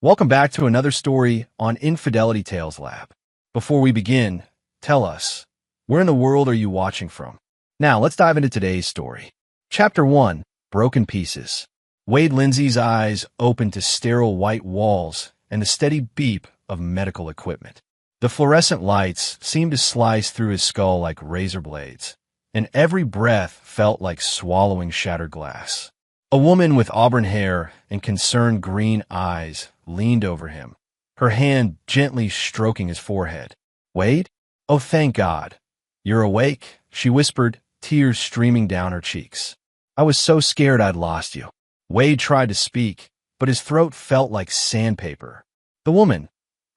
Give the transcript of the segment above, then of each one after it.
Welcome back to another story on Infidelity Tales Lab. Before we begin, tell us, where in the world are you watching from? Now, let's dive into today's story. Chapter 1, Broken Pieces. Wade Lindsay's eyes opened to sterile white walls and the steady beep of medical equipment. The fluorescent lights seemed to slice through his skull like razor blades, and every breath felt like swallowing shattered glass. A woman with auburn hair and concerned green eyes leaned over him, her hand gently stroking his forehead. "Wade? Oh, thank God. You're awake," she whispered, tears streaming down her cheeks. "I was so scared I'd lost you." Wade tried to speak, but his throat felt like sandpaper. The woman,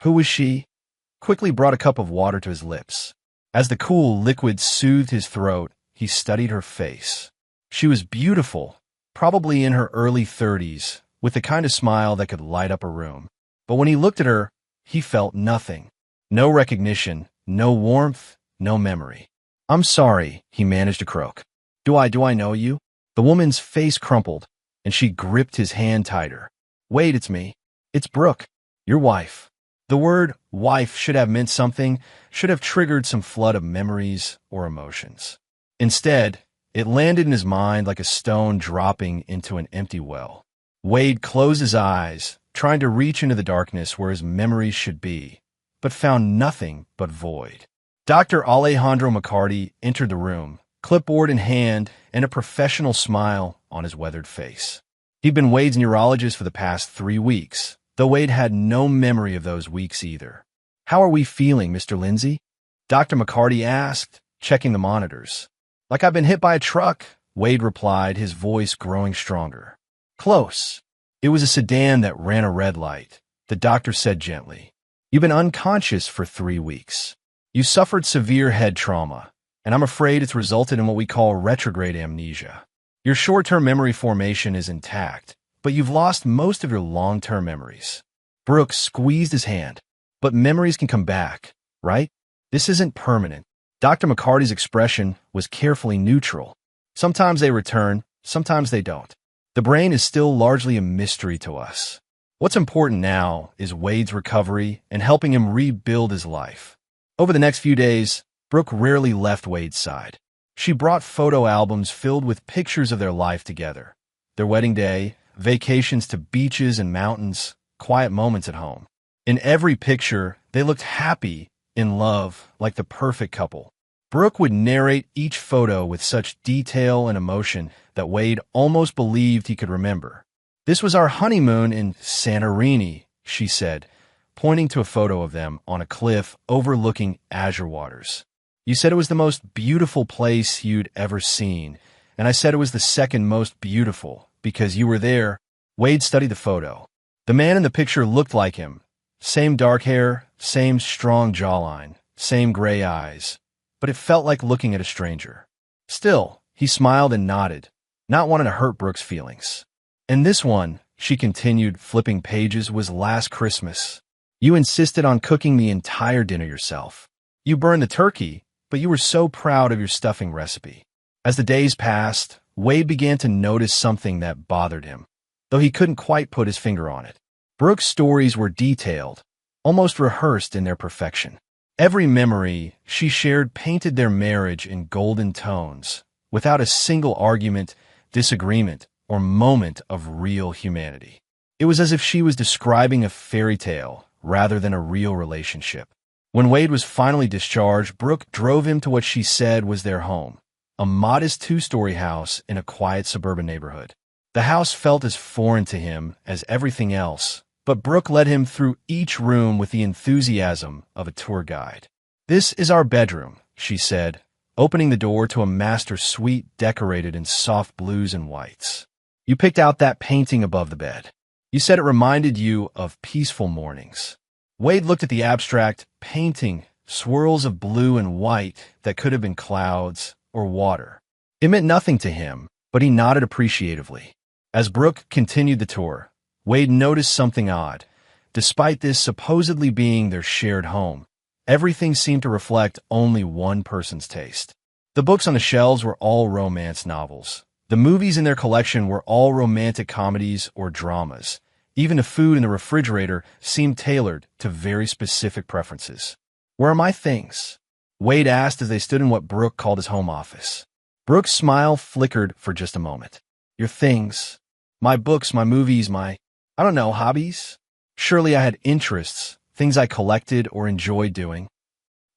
who was she, quickly brought a cup of water to his lips. As the cool liquid soothed his throat, he studied her face. She was beautiful, probably in her early 30s, with the kind of smile that could light up a room. But when he looked at her, he felt nothing. No recognition, no warmth, no memory. "I'm sorry," he managed to croak. Do I know you?" The woman's face crumpled, and she gripped his hand tighter. "Wade, it's me. It's Brooke, your wife." The word wife should have meant something, should have triggered some flood of memories or emotions. Instead, it landed in his mind like a stone dropping into an empty well. Wade closed his eyes, trying to reach into the darkness where his memories should be, but found nothing but void. Dr. Alejandro McCarty entered the room, clipboard in hand and a professional smile on his weathered face. He'd been Wade's neurologist for the past 3 weeks, though Wade had no memory of those weeks either. "How are we feeling, Mr. Lindsay?" Dr. McCarty asked, checking the monitors. "Like I've been hit by a truck," Wade replied, his voice growing stronger. "Close. It was a sedan that ran a red light," the doctor said gently. "You've been unconscious for 3 weeks. You suffered severe head trauma, and I'm afraid it's resulted in what we call retrograde amnesia. Your short-term memory formation is intact, but you've lost most of your long-term memories." Brooke squeezed his hand. "But memories can come back, right? This isn't permanent." Dr. McCarty's expression was carefully neutral. "Sometimes they return, sometimes they don't. The brain is still largely a mystery to us. What's important now is Wade's recovery and helping him rebuild his life." Over the next few days, Brooke rarely left Wade's side. She brought photo albums filled with pictures of their life together. Their wedding day, vacations to beaches and mountains, quiet moments at home. In every picture, they looked happy, in love, like the perfect couple. Brooke would narrate each photo with such detail and emotion that Wade almost believed he could remember. "This was our honeymoon in Santorini," she said, pointing to a photo of them on a cliff overlooking azure waters. "You said it was the most beautiful place you'd ever seen, and I said it was the second most beautiful because you were there." Wade studied the photo. The man in the picture looked like him. Same dark hair, same strong jawline, same gray eyes, but it felt like looking at a stranger. Still, he smiled and nodded, not wanting to hurt Brooke's feelings. "And this one," she continued, flipping pages, "was last Christmas. You insisted on cooking the entire dinner yourself. You burned the turkey, but you were so proud of your stuffing recipe." As the days passed, Wade began to notice something that bothered him, though he couldn't quite put his finger on it. Brooke's stories were detailed, almost rehearsed in their perfection. Every memory she shared painted their marriage in golden tones, without a single argument, disagreement, or moment of real humanity. It was as if she was describing a fairy tale rather than a real relationship. When Wade was finally discharged, Brooke drove him to what she said was their home, a modest 2-story house in a quiet suburban neighborhood. The house felt as foreign to him as everything else, but Brooke led him through each room with the enthusiasm of a tour guide. "This is our bedroom," she said, opening the door to a master suite decorated in soft blues and whites. "You picked out that painting above the bed. You said it reminded you of peaceful mornings." Wade looked at the abstract painting, swirls of blue and white that could have been clouds or water. It meant nothing to him, but he nodded appreciatively. As Brooke continued the tour, Wade noticed something odd. Despite this supposedly being their shared home, everything seemed to reflect only one person's taste. The books on the shelves were all romance novels. The movies in their collection were all romantic comedies or dramas. Even the food in the refrigerator seemed tailored to very specific preferences. "Where are my things?" Wade asked as they stood in what Brooke called his home office. Brooke's smile flickered for just a moment. "Your things? My books, my movies, I don't know, hobbies? Surely I had interests, things I collected or enjoyed doing."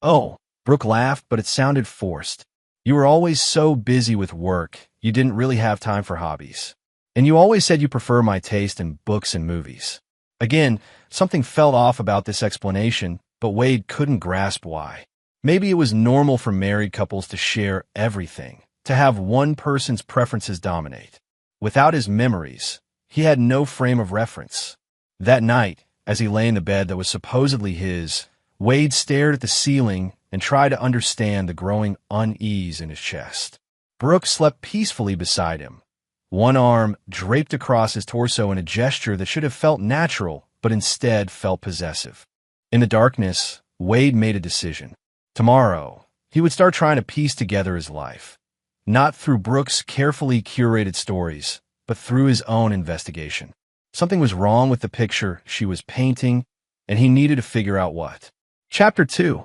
"Oh," Brooke laughed, but it sounded forced. "You were always so busy with work, you didn't really have time for hobbies. And you always said you prefer my taste in books and movies." Again, something felt off about this explanation, but Wade couldn't grasp why. Maybe it was normal for married couples to share everything, to have one person's preferences dominate. Without his memories, he had no frame of reference. That night, as he lay in the bed that was supposedly his, Wade stared at the ceiling and tried to understand the growing unease in his chest. Brooke slept peacefully beside him, one arm draped across his torso in a gesture that should have felt natural, but instead felt possessive. In the darkness, Wade made a decision. Tomorrow, he would start trying to piece together his life. Not through Brooke's carefully curated stories, but through his own investigation. Something was wrong with the picture she was painting, and he needed to figure out what. Chapter 2.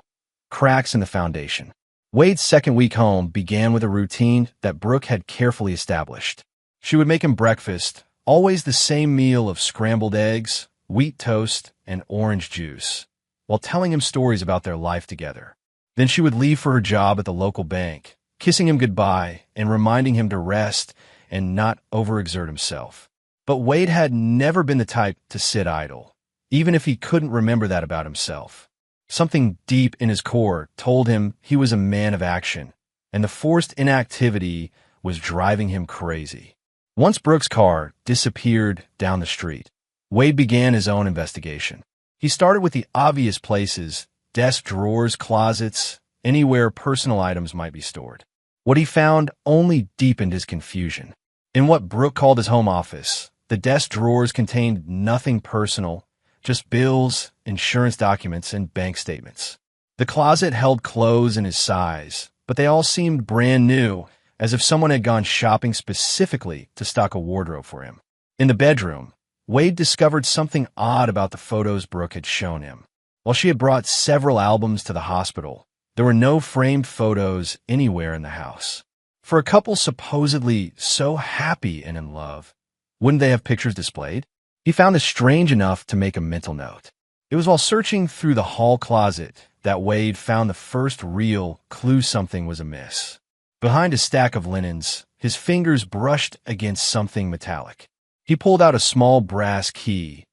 Cracks in the Foundation. Wade's second week home began with a routine that Brooke had carefully established. She would make him breakfast, always the same meal of scrambled eggs, wheat toast, and orange juice, while telling him stories about their life together. Then she would leave for her job at the local bank, kissing him goodbye and reminding him to rest and not overexert himself. But Wade had never been the type to sit idle, even if he couldn't remember that about himself. Something deep in his core told him he was a man of action, and the forced inactivity was driving him crazy. Once Brooke's car disappeared down the street, Wade began his own investigation. He started with the obvious places: desk drawers, closets, anywhere personal items might be stored. What he found only deepened his confusion. In what Brooke called his home office, the desk drawers contained nothing personal, just bills, insurance documents, and bank statements. The closet held clothes in his size, but they all seemed brand new, as if someone had gone shopping specifically to stock a wardrobe for him. In the bedroom, Wade discovered something odd about the photos Brooke had shown him. While she had brought several albums to the hospital, there were no framed photos anywhere in the house. For a couple supposedly so happy and in love, wouldn't they have pictures displayed? He found this strange enough to make a mental note. It was while searching through the hall closet that Wade found the first real clue something was amiss. Behind a stack of linens, his fingers brushed against something metallic. He pulled out a small brass key,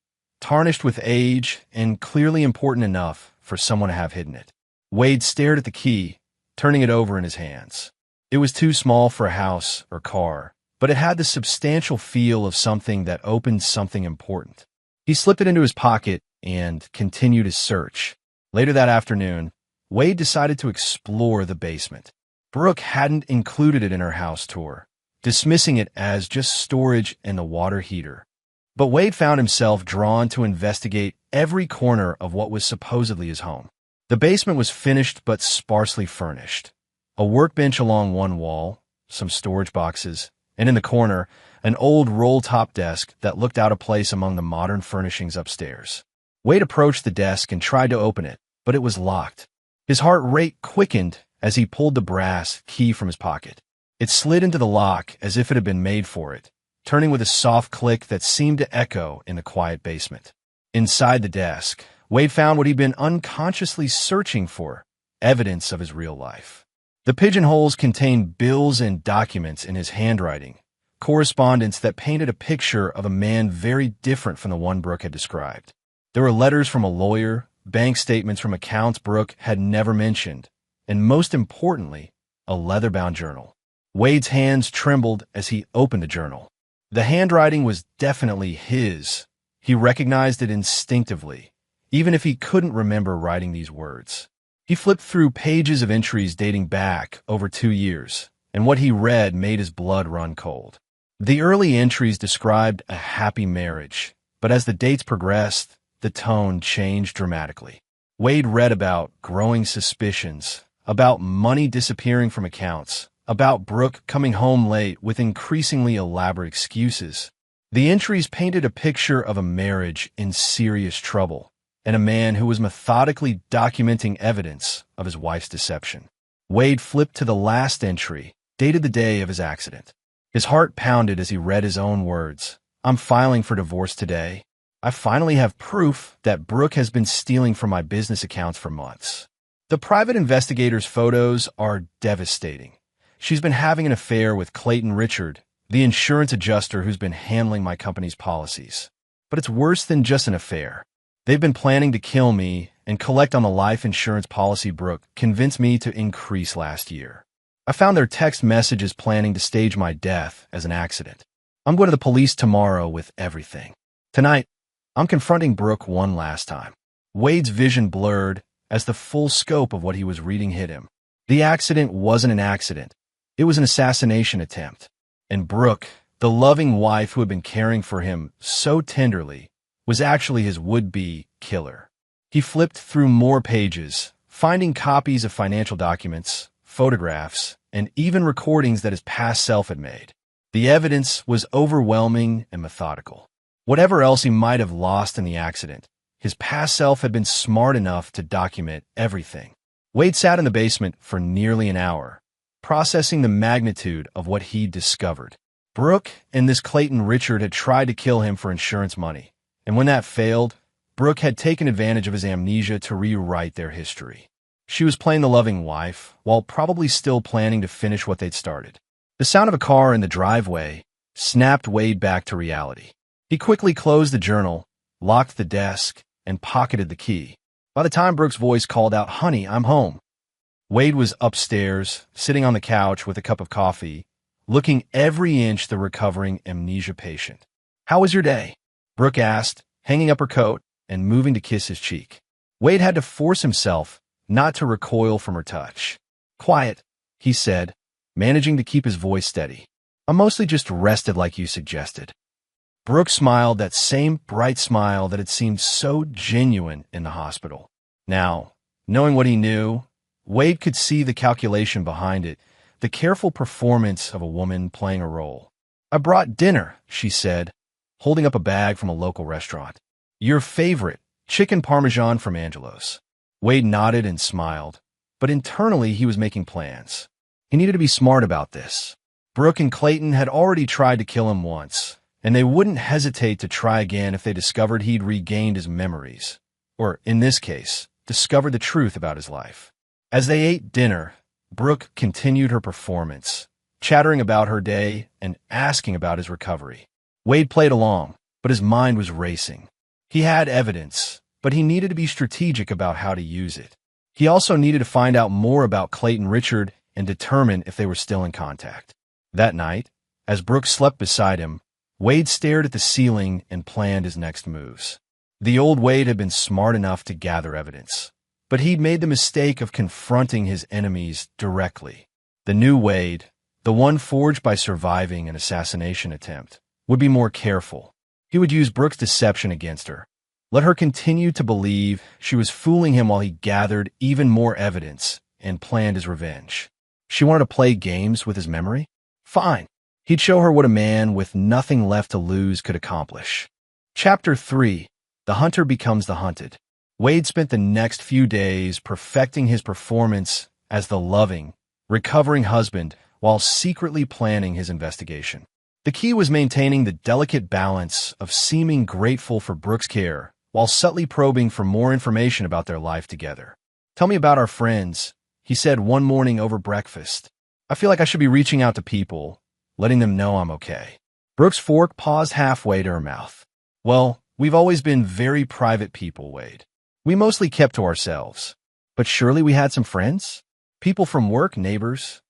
tarnished with age and clearly important enough for someone to have hidden it. Wade stared at the key, turning it over in his hands. It was too small for a house or car, but it had the substantial feel of something that opened something important. He slipped it into his pocket and continued his search. Later that afternoon, Wade decided to explore the basement. Brooke hadn't included it in her house tour, dismissing it as just storage and the water heater. But Wade found himself drawn to investigate every corner of what was supposedly his home. The basement was finished but sparsely furnished. A workbench along one wall, some storage boxes, and in the corner, an old roll-top desk that looked out of place among the modern furnishings upstairs. Wade approached the desk and tried to open it, but it was locked. His heart rate quickened as he pulled the brass key from his pocket. It slid into the lock as if it had been made for it, turning with a soft click that seemed to echo in the quiet basement. Inside the desk, Wade found what he'd been unconsciously searching for: evidence of his real life. The pigeonholes contained bills and documents in his handwriting, correspondence that painted a picture of a man very different from the one Brooke had described. There were letters from a lawyer, bank statements from accounts Brooke had never mentioned, and most importantly, a leather-bound journal. Wade's hands trembled as he opened the journal. The handwriting was definitely his. He recognized it instinctively, even if he couldn't remember writing these words. He flipped through pages of entries dating back over 2 years, and what he read made his blood run cold. The early entries described a happy marriage, but as the dates progressed, the tone changed dramatically. Wade read about growing suspicions, about money disappearing from accounts, about Brooke coming home late with increasingly elaborate excuses. The entries painted a picture of a marriage in serious trouble and a man who was methodically documenting evidence of his wife's deception. Wade flipped to the last entry, dated the day of his accident. His heart pounded as he read his own words. "I'm filing for divorce today. I finally have proof that Brooke has been stealing from my business accounts for months." The private investigator's photos are devastating. She's been having an affair with Clayton Richard, the insurance adjuster who's been handling my company's policies. But it's worse than just an affair. They've been planning to kill me and collect on the life insurance policy Brooke convinced me to increase last year. I found their text messages planning to stage my death as an accident. I'm going to the police tomorrow with everything. Tonight, I'm confronting Brooke one last time. Wade's vision blurred as the full scope of what he was reading hit him. The accident wasn't an accident. It was an assassination attempt. And Brooke, the loving wife who had been caring for him so tenderly, was actually his would-be killer. He flipped through more pages, finding copies of financial documents, photographs, and even recordings that his past self had made. The evidence was overwhelming and methodical. Whatever else he might have lost in the accident, his past self had been smart enough to document everything. Wade sat in the basement for nearly an hour, processing the magnitude of what he'd discovered. Brooke and this Clayton Richard had tried to kill him for insurance money, and when that failed, Brooke had taken advantage of his amnesia to rewrite their history. She was playing the loving wife, while probably still planning to finish what they'd started. The sound of a car in the driveway snapped Wade back to reality. He quickly closed the journal, locked the desk, and pocketed the key. By the time Brooke's voice called out, "Honey, I'm home," Wade was upstairs, sitting on the couch with a cup of coffee, looking every inch the recovering amnesia patient. "How was your day?" Brooke asked, hanging up her coat and moving to kiss his cheek. Wade had to force himself not to recoil from her touch. "Quiet," he said, managing to keep his voice steady. "I'm mostly just rested like you suggested." Brooke smiled, that same bright smile that had seemed so genuine in the hospital. Now, knowing what he knew, Wade could see the calculation behind it, the careful performance of a woman playing a role. "I brought dinner," she said, holding up a bag from a local restaurant. "Your favorite, chicken parmesan from Angelo's." Wade nodded and smiled, but internally he was making plans. He needed to be smart about this. Brooke and Clayton had already tried to kill him once, and they wouldn't hesitate to try again if they discovered he'd regained his memories, or, in this case, discovered the truth about his life. As they ate dinner, Brooke continued her performance, chattering about her day and asking about his recovery. Wade played along, but his mind was racing. He had evidence, but he needed to be strategic about how to use it. He also needed to find out more about Clayton Richard and determine if they were still in contact. That night, as Brooke slept beside him, Wade stared at the ceiling and planned his next moves. The old Wade had been smart enough to gather evidence, but he'd made the mistake of confronting his enemies directly. The new Wade, the one forged by surviving an assassination attempt, would be more careful. He would use Brooke's deception against her. Let her continue to believe she was fooling him while he gathered even more evidence and planned his revenge. She wanted to play games with his memory? Fine. He'd show her what a man with nothing left to lose could accomplish. Chapter 3. The Hunter Becomes the Hunted. Wade spent the next few days perfecting his performance as the loving, recovering husband while secretly planning his investigation. The key was maintaining the delicate balance of seeming grateful for Brooke's care while subtly probing for more information about their life together. "Tell me about our friends," he said one morning over breakfast. "I feel like I should be reaching out to people, letting them know I'm okay." Brooke's fork paused halfway to her mouth. "Well, we've always been very private people, Wade. We mostly kept to ourselves. But surely we had some friends? People from work, neighbors."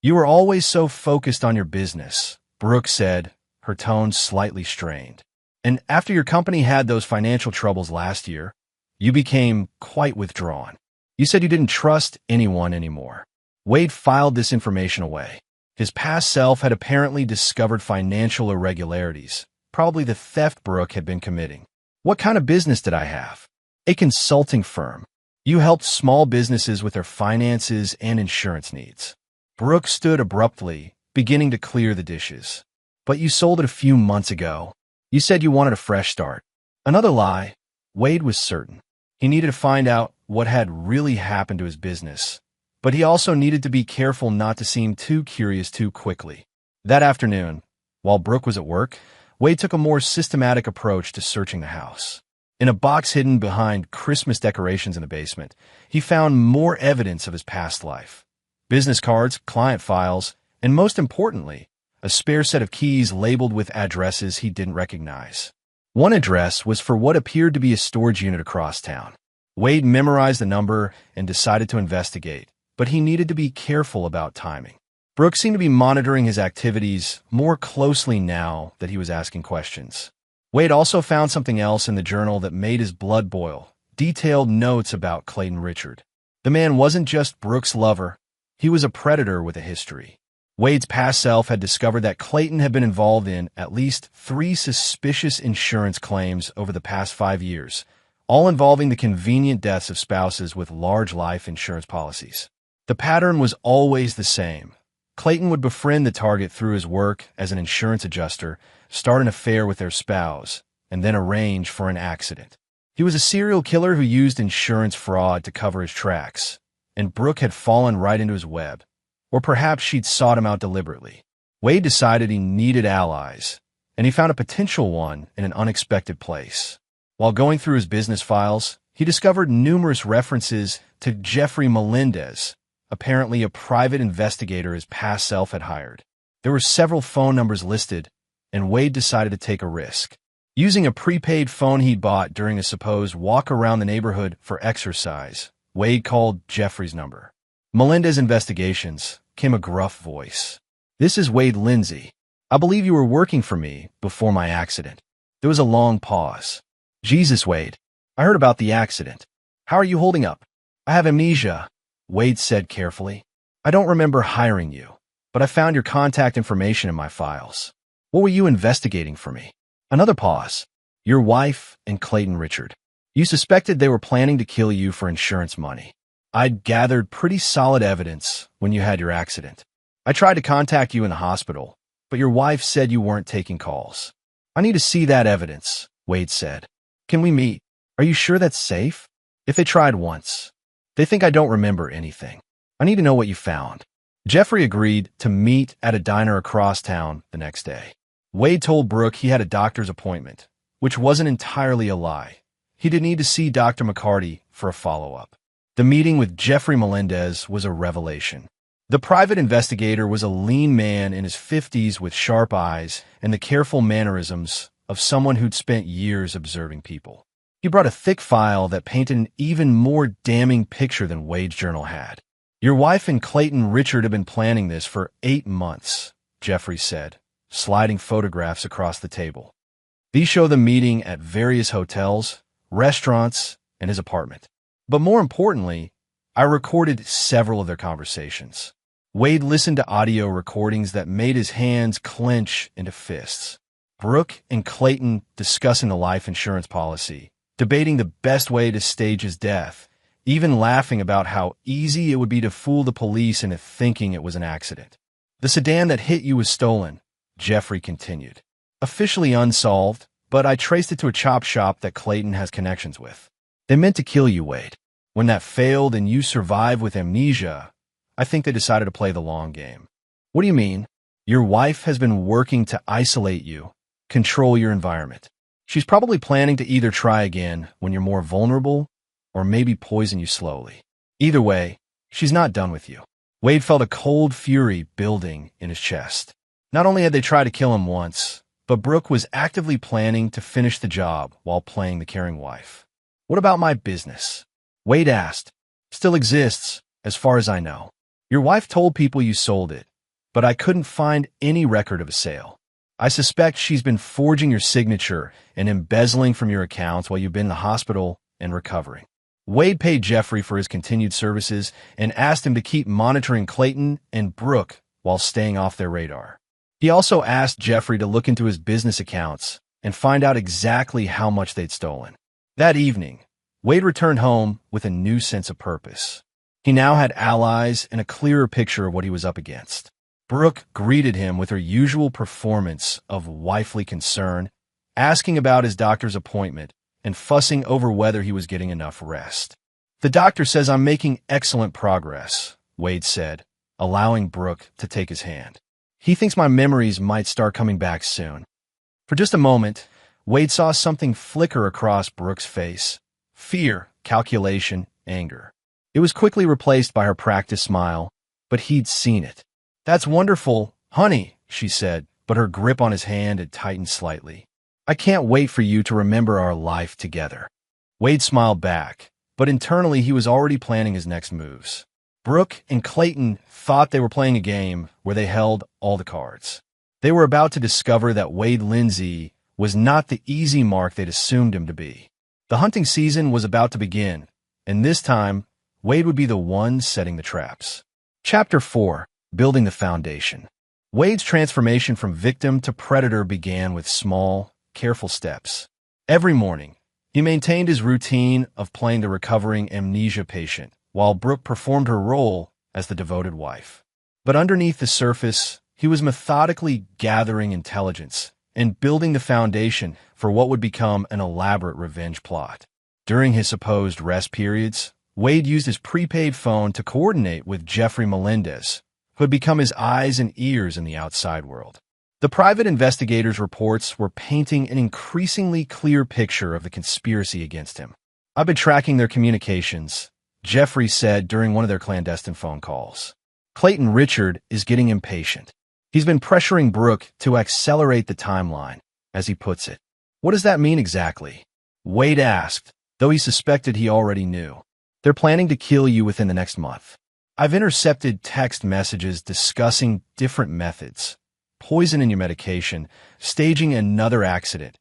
"You were always so focused on your business," Brooke said, her tone slightly strained. "And after your company had those financial troubles last year, you became quite withdrawn. You said you didn't trust anyone anymore." Wade filed this information away. His past self had apparently discovered financial irregularities, probably the theft Brooke had been committing. "What kind of business did I have?" "A consulting firm. You helped small businesses with their finances and insurance needs." Brooke stood abruptly, beginning to clear the dishes. "But you sold it a few months ago." You said you wanted a fresh start. Another lie. Wade was certain. He needed to find out what had really happened to his business, but he also needed to be careful not to seem too curious too quickly. That afternoon, while Brooke was at work, Wade took a more systematic approach to searching the house. In a box hidden behind Christmas decorations in the basement, he found more evidence of his past life. Business cards, client files, and most importantly, a spare set of keys labeled with addresses he didn't recognize. One address was for what appeared to be a storage unit across town. Wade memorized the number and decided to investigate, but he needed to be careful about timing. Brooke seemed to be monitoring his activities more closely now that he was asking questions. Wade also found something else in the journal that made his blood boil: detailed notes about Clayton Richard. The man wasn't just Brooke's lover, he was a predator with a history. Wade's past self had discovered that Clayton had been involved in at least 3 suspicious insurance claims over the past 5 years, all involving the convenient deaths of spouses with large life insurance policies. The pattern was always the same. Clayton would befriend the target through his work as an insurance adjuster, start an affair with their spouse, and then arrange for an accident. He was a serial killer who used insurance fraud to cover his tracks, and Brooke had fallen right into his web. Or perhaps she'd sought him out deliberately. Wade decided he needed allies, and he found a potential one in an unexpected place. While going through his business files, he discovered numerous references to Jeffrey Melendez, apparently a private investigator his past self had hired. There were several phone numbers listed, and Wade decided to take a risk. Using a prepaid phone he'd bought during a supposed walk around the neighborhood for exercise, Wade called Jeffrey's number. Melendez Investigations, came a gruff voice. "This is Wade Lindsay. I believe you were working for me before my accident." There was a long pause. "Jesus, Wade. I heard about the accident. How are you holding up?" "I have amnesia," Wade said carefully. "I don't remember hiring you, but I found your contact information in my files. What were you investigating for me?" Another pause. "Your wife and Clayton Richard. You suspected they were planning to kill you for insurance money. I'd gathered pretty solid evidence when you had your accident. I tried to contact you in the hospital, but your wife said you weren't taking calls. I need to see that evidence," Wade said. "Can we meet? Are you sure that's safe?" "If they tried once. They think I don't remember anything. I need to know what you found." Jeffrey agreed to meet at a diner across town the next day. Wade told Brooke he had a doctor's appointment, which wasn't entirely a lie. He did need to see Dr. McCarty for a follow-up. The meeting with Jeffrey Melendez was a revelation. The private investigator was a lean man in his 50s with sharp eyes and the careful mannerisms of someone who'd spent years observing people. He brought a thick file that painted an even more damning picture than Wade's journal had. "Your wife and Clayton Richard have been planning this for 8 months, Jeffrey said, sliding photographs across the table. These show them meeting at various hotels, restaurants, and his apartment. But more importantly, I recorded several of their conversations." Wade listened to audio recordings that made his hands clench into fists. Brooke and Clayton discussing the life insurance policy, debating the best way to stage his death, even laughing about how easy it would be to fool the police into thinking it was an accident. "The sedan that hit you was stolen," Jeffrey continued. "Officially unsolved, but I traced it to a chop shop that Clayton has connections with. They meant to kill you, Wade. When that failed and you survived with amnesia, I think they decided to play the long game." "What do you mean?" "Your wife has been working to isolate you, control your environment. She's probably planning to either try again when you're more vulnerable or maybe poison you slowly. Either way, she's not done with you." Wade felt a cold fury building in his chest. Not only had they tried to kill him once, but Brooke was actively planning to finish the job while playing the caring wife. "What about my business?" Wade asked. "Still exists, as far as I know. Your wife told people you sold it, but I couldn't find any record of a sale. I suspect she's been forging your signature and embezzling from your accounts while you've been in the hospital and recovering." Wade paid Jeffrey for his continued services and asked him to keep monitoring Clayton and Brooke while staying off their radar. He also asked Jeffrey to look into his business accounts and find out exactly how much they'd stolen. That evening, Wade returned home with a new sense of purpose. He now had allies and a clearer picture of what he was up against. Brooke greeted him with her usual performance of wifely concern asking about his doctor's appointment and fussing over whether he was getting enough rest. "The doctor says I'm making excellent progress," Wade said, allowing Brooke to take his hand. "He thinks my memories might start coming back soon." For just a moment, Wade saw something flicker across Brooke's face. Fear, calculation, anger. It was quickly replaced by her practiced smile, but he'd seen it. "That's wonderful, honey," she said, but her grip on his hand had tightened slightly. "I can't wait for you to remember our life together." Wade smiled back, but internally he was already planning his next moves. Brooke and Clayton thought they were playing a game where they held all the cards. They were about to discover that Wade Lindsay was not the easy mark they'd assumed him to be. The hunting season was about to begin, and this time, Wade would be the one setting the traps. Chapter 4. Building the Foundation. Wade's transformation from victim to predator began with small, careful steps. Every morning, he maintained his routine of playing the recovering amnesia patient, while Brooke performed her role as the devoted wife. But underneath the surface, he was methodically gathering intelligence and building the foundation for what would become an elaborate revenge plot. During his supposed rest periods, Wade used his prepaid phone to coordinate with Jeffrey Melendez, who had become his eyes and ears in the outside world. The private investigators' reports were painting an increasingly clear picture of the conspiracy against him. "I've been tracking their communications," Jeffrey said during one of their clandestine phone calls. "Clayton Richard is getting impatient. He's been pressuring Brooke to accelerate the timeline, as he puts it." "What does that mean exactly?" Wade asked, though he suspected he already knew. "They're planning to kill you within the next month. I've intercepted text messages discussing different methods, poison in your medication, staging another accident,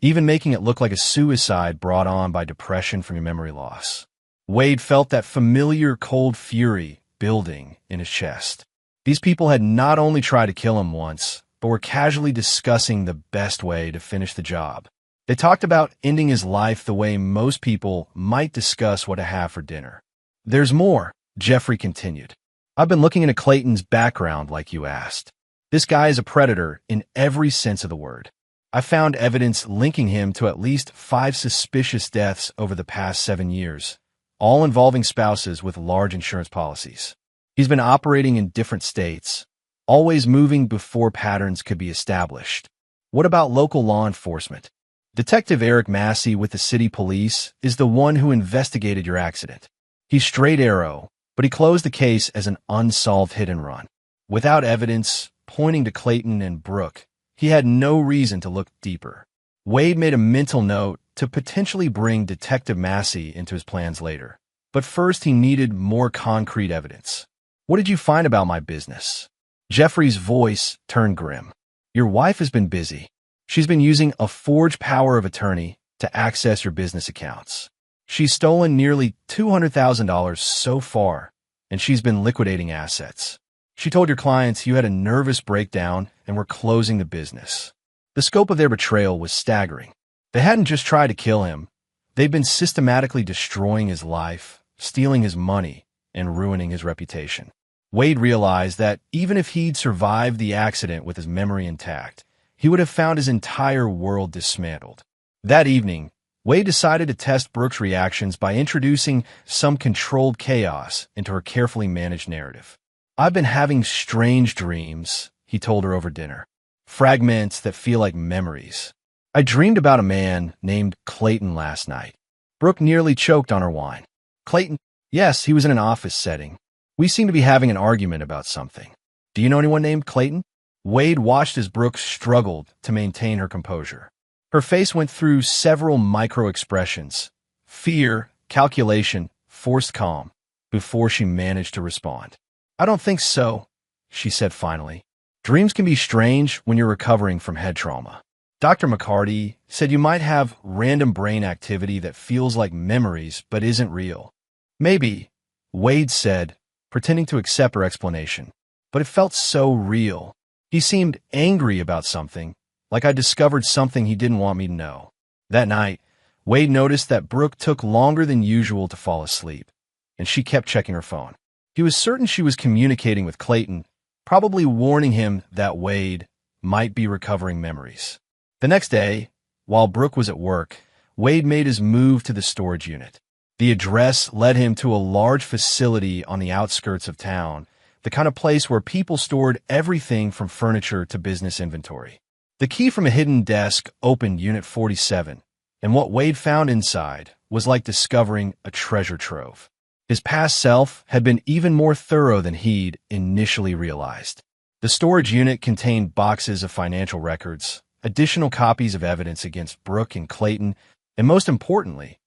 even making it look like a suicide brought on by depression from your memory loss." Wade felt that familiar cold fury building in his chest. These people had not only tried to kill him once, but were casually discussing the best way to finish the job. They talked about ending his life the way most people might discuss what to have for dinner. "There's more," Jeffrey continued. "I've been looking into Clayton's background like you asked. This guy is a predator in every sense of the word. I found evidence linking him to at least 5 suspicious deaths over the past 7 years, all involving spouses with large insurance policies. He's been operating in different states, always moving before patterns could be established. What about local law enforcement? Detective Eric Massey with the city police is the one who investigated your accident. He's straight arrow, but he closed the case as an unsolved hit and run. Without evidence pointing to Clayton and Brooke, he had no reason to look deeper." Wade made a mental note to potentially bring Detective Massey into his plans later. But first he needed more concrete evidence. "What did you find about my business?" Jeffrey's voice turned grim. "Your wife has been busy. She's been using a forged power of attorney to access your business accounts. She's stolen nearly $200,000 so far, and she's been liquidating assets. She told your clients you had a nervous breakdown and were closing the business." The scope of their betrayal was staggering. They hadn't just tried to kill him. They'd been systematically destroying his life, stealing his money, and ruining his reputation. Wade realized that even if he'd survived the accident with his memory intact, he would have found his entire world dismantled. That evening, Wade decided to test Brooke's reactions by introducing some controlled chaos into her carefully managed narrative. "I've been having strange dreams," he told her over dinner. "Fragments that feel like memories. I dreamed about a man named Clayton last night." Brooke nearly choked on her wine. "Clayton? Yes, he was in an office setting. We seem to be having an argument about something. Do you know anyone named Clayton?" Wade watched as Brooke struggled to maintain her composure. Her face went through several micro-expressions: fear, calculation, forced calm, before she managed to respond. "I don't think so," she said finally. "Dreams can be strange when you're recovering from head trauma. Dr. McCarty said you might have random brain activity that feels like memories but isn't real." "Maybe," Wade said, pretending to accept her explanation. "But it felt so real. He seemed angry about something, like I discovered something he didn't want me to know." That night, Wade noticed that Brooke took longer than usual to fall asleep, and she kept checking her phone. He was certain she was communicating with Clayton, probably warning him that Wade might be recovering memories. The next day, While Brooke was at work, Wade made his move to the storage unit. The address led him to a large facility on the outskirts of town, the kind of place where people stored everything from furniture to business inventory. The key from a hidden desk opened Unit 47, and what Wade found inside was like discovering a treasure trove. His past self had been even more thorough than he'd initially realized. The storage unit contained boxes of financial records, additional copies of evidence against Brooke and Clayton, and most importantly,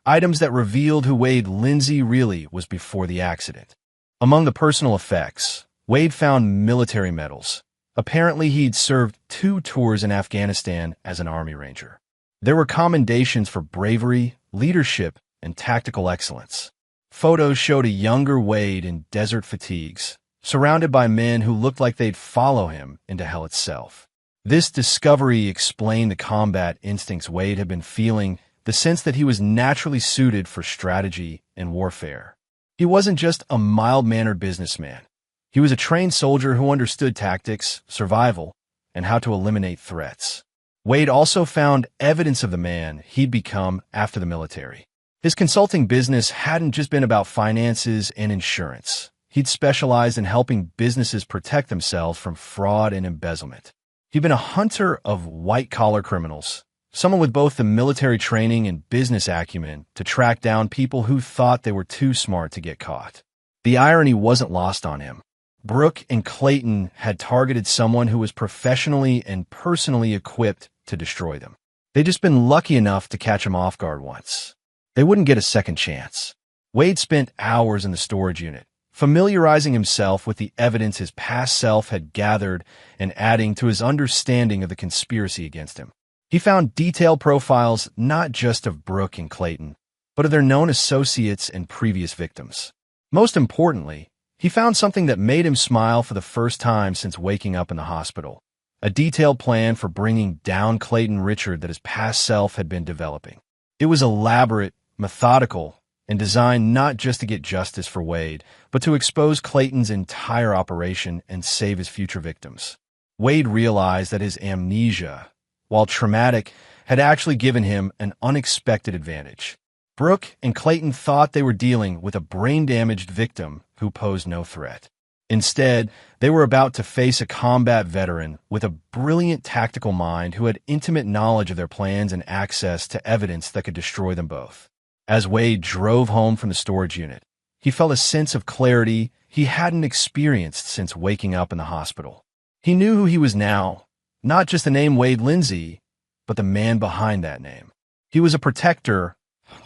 items that revealed who Wade Lindsay really was before the accident. Among the personal effects, Wade found military medals. Apparently, he'd served 2 tours in Afghanistan as an Army Ranger. There were commendations for bravery, leadership, and tactical excellence. Photos showed a younger Wade in desert fatigues, surrounded by men who looked like they'd follow him into hell itself. This discovery explained the combat instincts Wade had been feeling, the sense that he was naturally suited for strategy and warfare. He wasn't just a mild-mannered businessman. He was a trained soldier who understood tactics, survival, and how to eliminate threats. Wade also found evidence of the man he'd become after the military. His consulting business hadn't just been about finances and insurance. He'd specialized in helping businesses protect themselves from fraud and embezzlement. He'd been a hunter of white-collar criminals, someone with both the military training and business acumen to track down people who thought they were too smart to get caught. The irony wasn't lost on him. Brooke and Clayton had targeted someone who was professionally and personally equipped to destroy them. They'd just been lucky enough to catch him off guard once. They wouldn't get a second chance. Wade spent hours in the storage unit, familiarizing himself with the evidence his past self had gathered and adding to his understanding of the conspiracy against him. He found detailed profiles not just of Brooke and Clayton, but of their known associates and previous victims. Most importantly, he found something that made him smile for the first time since waking up in the hospital, a detailed plan for bringing down Clayton Richard that his past self had been developing. It was elaborate, methodical, and designed not just to get justice for Wade, but to expose Clayton's entire operation and save his future victims. Wade realized that his amnesia, while traumatic, had actually given him an unexpected advantage. Brooke and Clayton thought they were dealing with a brain-damaged victim who posed no threat. Instead, they were about to face a combat veteran with a brilliant tactical mind who had intimate knowledge of their plans and access to evidence that could destroy them both. As Wade drove home from the storage unit, he felt a sense of clarity he hadn't experienced since waking up in the hospital. He knew who he was now, not just the name Wade Lindsay, but the man behind that name. He was a protector,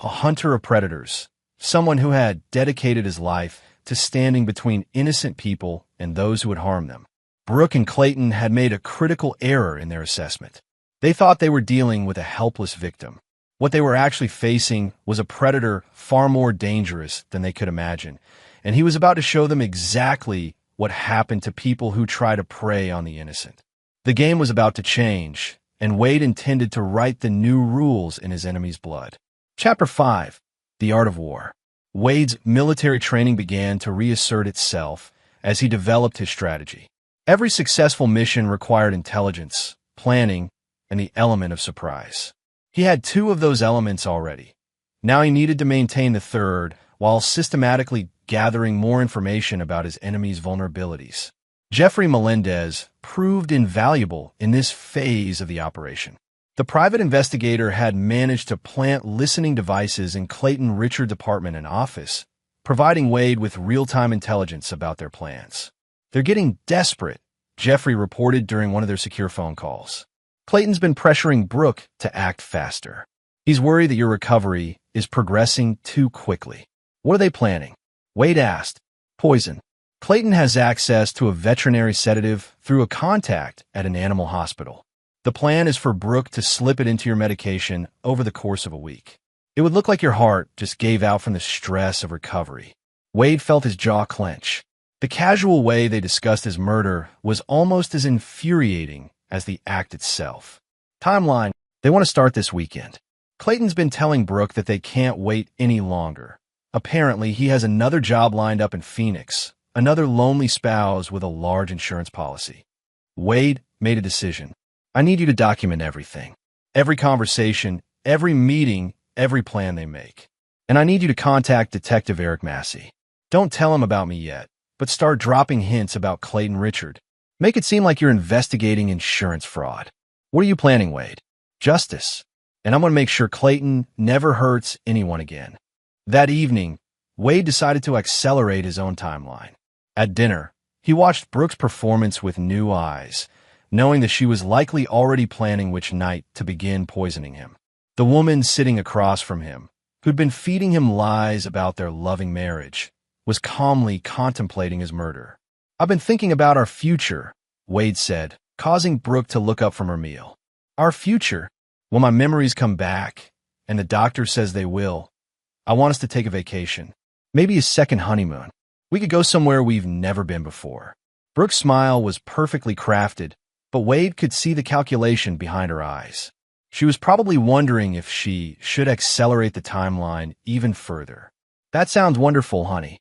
a hunter of predators, someone who had dedicated his life to standing between innocent people and those who would harm them. Brooke and Clayton had made a critical error in their assessment. They thought they were dealing with a helpless victim. What they were actually facing was a predator far more dangerous than they could imagine, and he was about to show them exactly what happened to people who try to prey on the innocent. The game was about to change, and Wade intended to write the new rules in his enemy's blood. Chapter 5. The Art of War. Wade's military training began to reassert itself as he developed his strategy. Every successful mission required intelligence, planning, and the element of surprise. He had 2 of those elements already. Now he needed to maintain the third while systematically gathering more information about his enemy's vulnerabilities. Jeffrey Melendez proved invaluable in this phase of the operation. The private investigator had managed to plant listening devices in Clayton Richard's apartment and office, providing Wade with real-time intelligence about their plans. "They're getting desperate," Jeffrey reported during one of their secure phone calls. "Clayton's been pressuring Brooke to act faster. He's worried that your recovery is progressing too quickly." "What are they planning?" Wade asked. "Poison. Clayton has access to a veterinary sedative through a contact at an animal hospital. The plan is for Brooke to slip it into your medication over the course of a week. It would look like your heart just gave out from the stress of recovery." Wade felt his jaw clench. The casual way they discussed his murder was almost as infuriating as the act itself. Timeline. They want to start this weekend. Clayton's been telling Brooke that they can't wait any longer. Apparently, he has another job lined up in Phoenix, another lonely spouse with a large insurance policy. Wade made a decision. "I need you to document everything. Every conversation, every meeting, every plan they make. And I need you to contact Detective Eric Massey. Don't tell him about me yet, but start dropping hints about Clayton Richard. Make it seem like you're investigating insurance fraud. What are you planning, Wade? Justice. And I'm going to make sure Clayton never hurts anyone again. That evening, Wade decided to accelerate his own timeline. At dinner, he watched Brooke's performance with new eyes, knowing that she was likely already planning which night to begin poisoning him. The woman sitting across from him, who'd been feeding him lies about their loving marriage, was calmly contemplating his murder. I've been thinking about our future, Wade said, causing Brooke to look up from her meal. Our future? When my memories come back, and the doctor says they will, I want us to take a vacation. Maybe a second honeymoon. We could go somewhere we've never been before. Brooke's smile was perfectly crafted, but Wade could see the calculation behind her eyes. She was probably wondering if she should accelerate the timeline even further. That sounds wonderful, honey.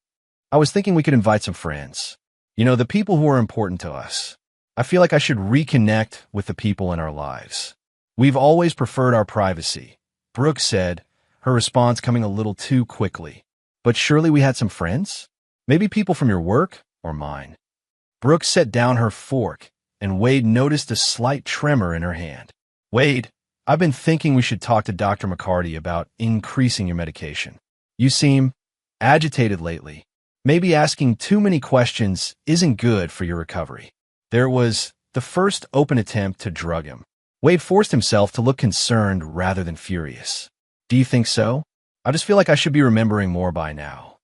I was thinking we could invite some friends. You know, the people who are important to us. I feel like I should reconnect with the people in our lives. We've always preferred our privacy, Brooke said, her response coming a little too quickly. But surely we had some friends? Maybe people from your work or mine. Brooke set down her fork, and Wade noticed a slight tremor in her hand. Wade, I've been thinking we should talk to Dr. McCarty about increasing your medication. You seem agitated lately. Maybe asking too many questions isn't good for your recovery. There was the first open attempt to drug him. Wade forced himself to look concerned rather than furious. Do you think so? I just feel like I should be remembering more by now.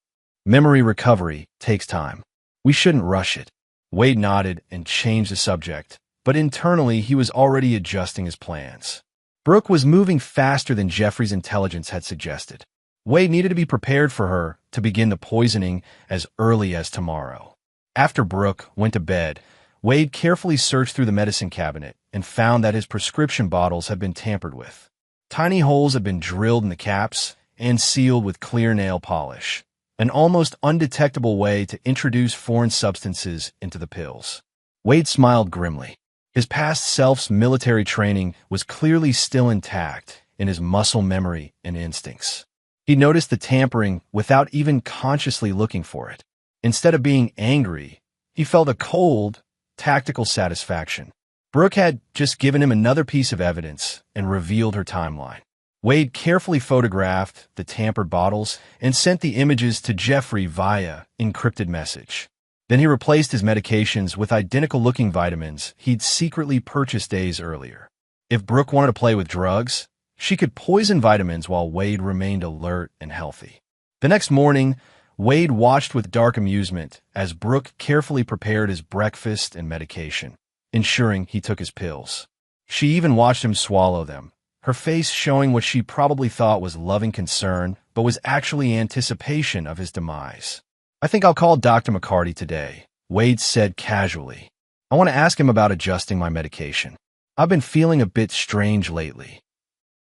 Memory recovery takes time. We shouldn't rush it. Wade nodded and changed the subject, but internally he was already adjusting his plans. Brooke was moving faster than Jeffrey's intelligence had suggested. Wade needed to be prepared for her to begin the poisoning as early as tomorrow. After Brooke went to bed, Wade carefully searched through the medicine cabinet and found that his prescription bottles had been tampered with. Tiny holes had been drilled in the caps and sealed with clear nail polish, an almost undetectable way to introduce foreign substances into the pills. Wade smiled grimly. His past self's military training was clearly still intact in his muscle memory and instincts. He noticed the tampering without even consciously looking for it. Instead of being angry, he felt a cold, tactical satisfaction. Brooke had just given him another piece of evidence and revealed her timeline. Wade carefully photographed the tampered bottles and sent the images to Jeffrey via encrypted message. Then he replaced his medications with identical-looking vitamins he'd secretly purchased days earlier. If Brooke wanted to play with drugs, she could poison vitamins while Wade remained alert and healthy. The next morning, Wade watched with dark amusement as Brooke carefully prepared his breakfast and medication, ensuring he took his pills. She even watched him swallow them, her face showing what she probably thought was loving concern, but was actually anticipation of his demise. I think I'll call Dr. McCarty today, Wade said casually. I want to ask him about adjusting my medication. I've been feeling a bit strange lately.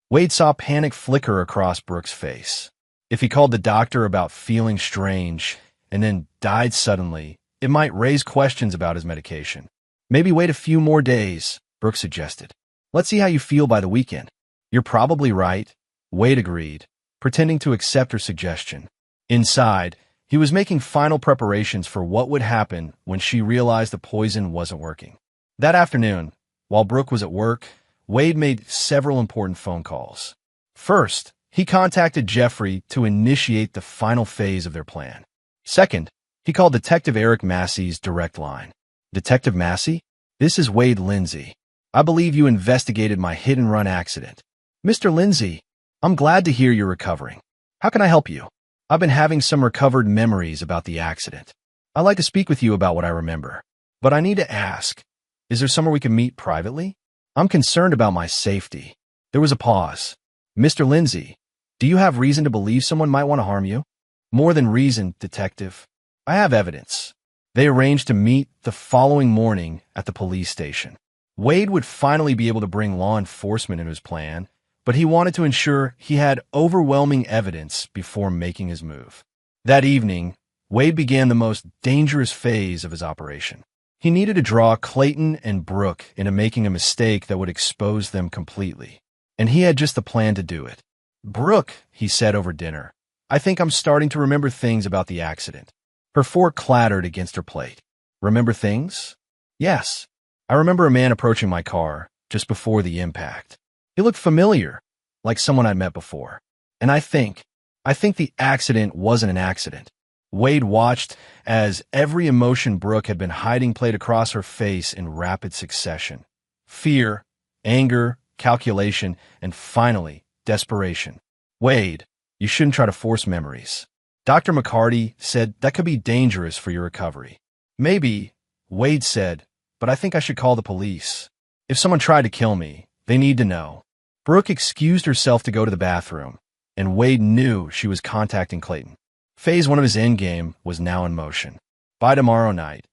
Wade saw panic flicker across Brooke's face. If he called the doctor about feeling strange and then died suddenly, it might raise questions about his medication. Maybe wait a few more days, Brooke suggested. Let's see how you feel by the weekend. You're probably right, Wade agreed, pretending to accept her suggestion. Inside, he was making final preparations for what would happen when she realized the poison wasn't working. That afternoon, while Brooke was at work, Wade made several important phone calls. First, he contacted Jeffrey to initiate the final phase of their plan. Second, he called Detective Eric Massey's direct line. Detective Massey? This is Wade Lindsay. I believe you investigated my hit-and-run accident. Mr. Lindsay, I'm glad to hear you're recovering. How can I help you? I've been having some recovered memories about the accident. I'd like to speak with you about what I remember. But I need to ask, is there somewhere we can meet privately? I'm concerned about my safety. There was a pause. Mr. Lindsay, do you have reason to believe someone might want to harm you? More than reason, detective. I have evidence. They arranged to meet the following morning at the police station. Wade would finally be able to bring law enforcement into his plan, but he wanted to ensure he had overwhelming evidence before making his move. That evening, Wade began the most dangerous phase of his operation. He needed to draw Clayton and Brooke into making a mistake that would expose them completely. and he had just the plan to do it. "Brooke," he said over dinner, "I think I'm starting to remember things about the accident." Her fork clattered against her plate. "Remember things?" "Yes. I remember a man approaching my car just before the impact. He looked familiar, like someone I'd met before. And I think the accident wasn't an accident." Wade watched as every emotion Brooke had been hiding played across her face in rapid succession. Fear, anger, calculation, and finally, desperation. "Wade, you shouldn't try to force memories. Dr. McCarty said that could be dangerous for your recovery." "Maybe," Wade said, "but I think I should call the police. If someone tried to kill me, they need to know." Brooke excused herself to go to the bathroom, and Wade knew she was contacting Clayton. Phase 1 of his endgame was now in motion. By tomorrow night,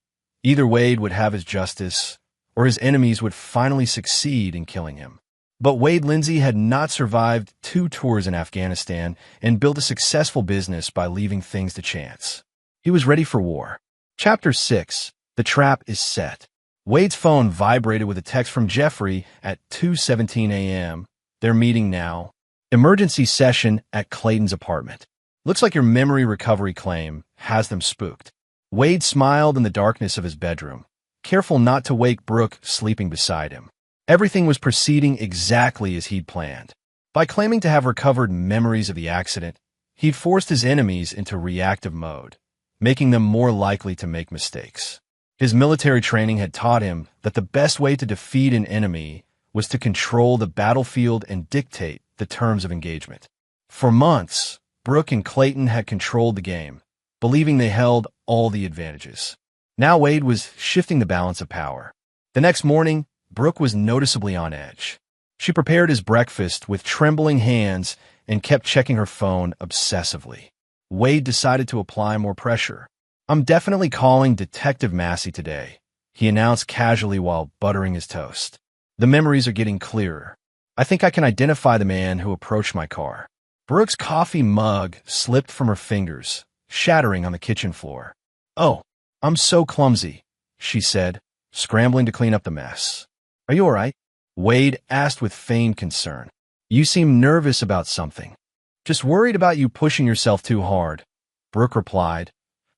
either Wade would have his justice, or his enemies would finally succeed in killing him. But Wade Lindsay had not survived 2 tours in Afghanistan and built a successful business by leaving things to chance. He was ready for war. Chapter 6. The Trap is Set. Wade's phone vibrated with a text from Jeffrey at 2:17 a.m. They're meeting now. Emergency session at Clayton's apartment. "Looks like your memory recovery claim has them spooked." Wade smiled in the darkness of his bedroom, careful not to wake Brooke sleeping beside him. Everything was proceeding exactly as he'd planned. By claiming to have recovered memories of the accident, he'd forced his enemies into reactive mode, making them more likely to make mistakes. His military training had taught him that the best way to defeat an enemy was to control the battlefield and dictate the terms of engagement. For months, Brooke and Clayton had controlled the game, believing they held all the advantages. Now Wade was shifting the balance of power. The next morning, Brooke was noticeably on edge. She prepared his breakfast with trembling hands and kept checking her phone obsessively. Wade decided to apply more pressure. "I'm definitely calling Detective Massey today," he announced casually while buttering his toast. "The memories are getting clearer. I think I can identify the man who approached my car." Brooke's coffee mug slipped from her fingers, shattering on the kitchen floor. "Oh, I'm so clumsy," she said, scrambling to clean up the mess. "Are you all right?" Wade asked with feigned concern. "You seem nervous about something." "Just worried about you pushing yourself too hard," Brooke replied,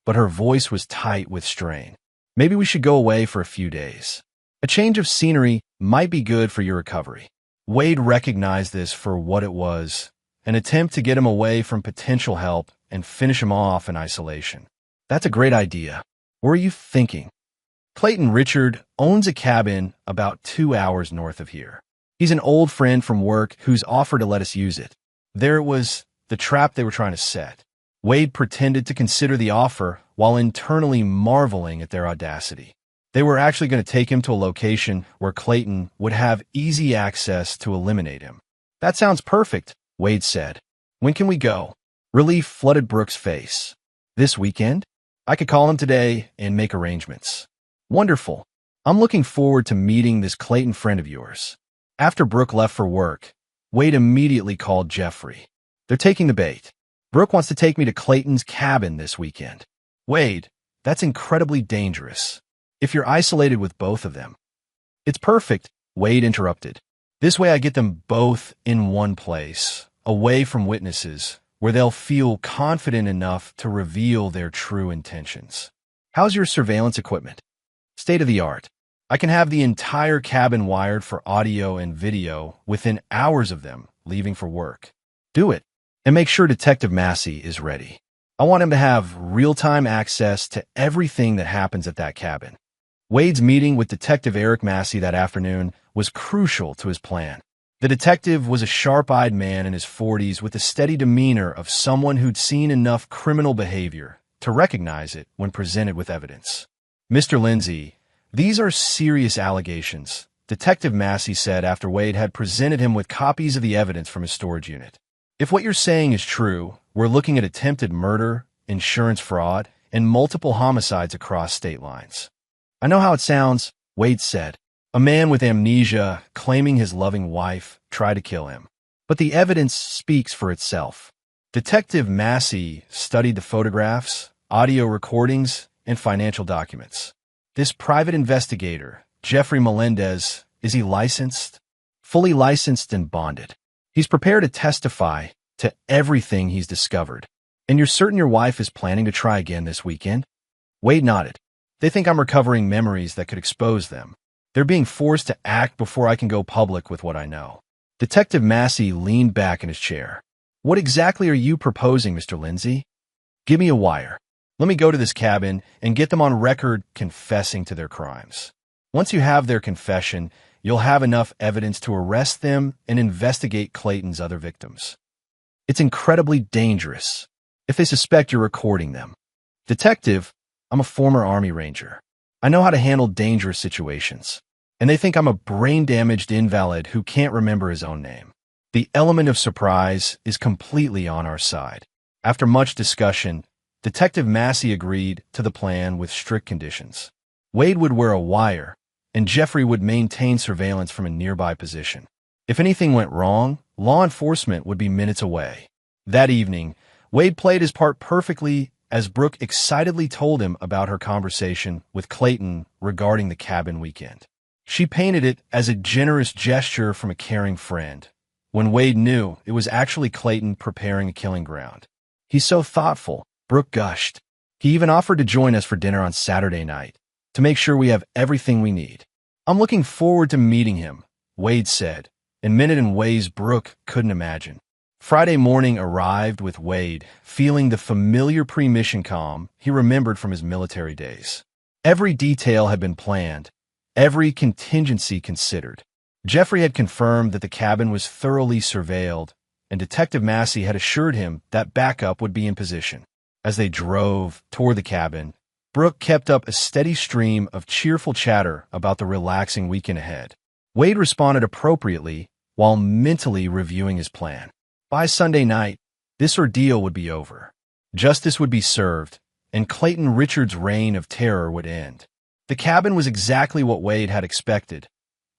but her voice was tight with strain. "Maybe we should go away for a few days. A change of scenery might be good for your recovery." Wade recognized this for what it was, an attempt to get him away from potential help and finish him off in isolation. "That's a great idea. Where are you thinking?" "Clayton Richard owns a cabin about 2 hours north of here. He's an old friend from work who's offered to let us use it." There it was, the trap they were trying to set. Wade pretended to consider the offer while internally marveling at their audacity. They were actually going to take him to a location where Clayton would have easy access to eliminate him. "That sounds perfect," Wade said. "When can we go?" Relief flooded Brooke's face. "This weekend? I could call him today and make arrangements." "Wonderful. I'm looking forward to meeting this Clayton friend of yours." After Brooke left for work, Wade immediately called Jeffrey. "They're taking the bait. Brooke wants to take me to Clayton's cabin this weekend." "Wade, that's incredibly dangerous. If you're isolated with both of them." "It's perfect," Wade interrupted. "This way I get them both in one place, away from witnesses, where they'll feel confident enough to reveal their true intentions." "How's your surveillance equipment?" "State of the art. I can have the entire cabin wired for audio and video within hours of them leaving for work." "Do it. And make sure Detective Massey is ready. I want him to have real-time access to everything that happens at that cabin." Wade's meeting with Detective Eric Massey that afternoon was crucial to his plan. The detective was a sharp-eyed man in his 40s with the steady demeanor of someone who'd seen enough criminal behavior to recognize it when presented with evidence. "Mr. Lindsay, these are serious allegations," Detective Massey said after Wade had presented him with copies of the evidence from his storage unit. "If what you're saying is true, we're looking at attempted murder, insurance fraud, and multiple homicides across state lines." "I know how it sounds," Wade said. "A man with amnesia claiming his loving wife tried to kill him. But the evidence speaks for itself." Detective Massey studied the photographs, audio recordings, and financial documents. "This private investigator, Jeffrey Melendez, is he licensed?" "Fully licensed and bonded." He's prepared to testify to everything he's discovered. And you're certain your wife is planning to try again this weekend? Wade nodded. They think I'm recovering memories that could expose them. They're being forced to act before I can go public with what I know. Detective Massey leaned back in his chair. What exactly are you proposing, Mr. Lindsay? Give me a wire. Let me go to this cabin and get them on record confessing to their crimes. Once you have their confession, you'll have enough evidence to arrest them and investigate Clayton's other victims. It's incredibly dangerous if they suspect you're recording them. Detective, I'm a former Army Ranger. I know how to handle dangerous situations. And they think I'm a brain-damaged invalid who can't remember his own name. The element of surprise is completely on our side. After much discussion, Detective Massey agreed to the plan with strict conditions. Wade would wear a wire, and Jeffrey would maintain surveillance from a nearby position. If anything went wrong, law enforcement would be minutes away. That evening, Wade played his part perfectly as Brooke excitedly told him about her conversation with Clayton regarding the cabin weekend. She painted it as a generous gesture from a caring friend, when Wade knew it was actually Clayton preparing a killing ground. He's so thoughtful, Brooke gushed. He even offered to join us for dinner on Saturday night, to make sure we have everything we need. I'm looking forward to meeting him, Wade said, in minute in ways Brooke couldn't imagine. Friday morning arrived with Wade feeling the familiar pre-mission calm he remembered from his military days. Every detail had been planned, every contingency considered. Jeffrey had confirmed that the cabin was thoroughly surveilled, and Detective Massey had assured him that backup would be in position. As they drove toward the cabin, Brooke kept up a steady stream of cheerful chatter about the relaxing weekend ahead. Wade responded appropriately while mentally reviewing his plan. By Sunday night, this ordeal would be over. Justice would be served, and Clayton Richards' reign of terror would end. The cabin was exactly what Wade had expected.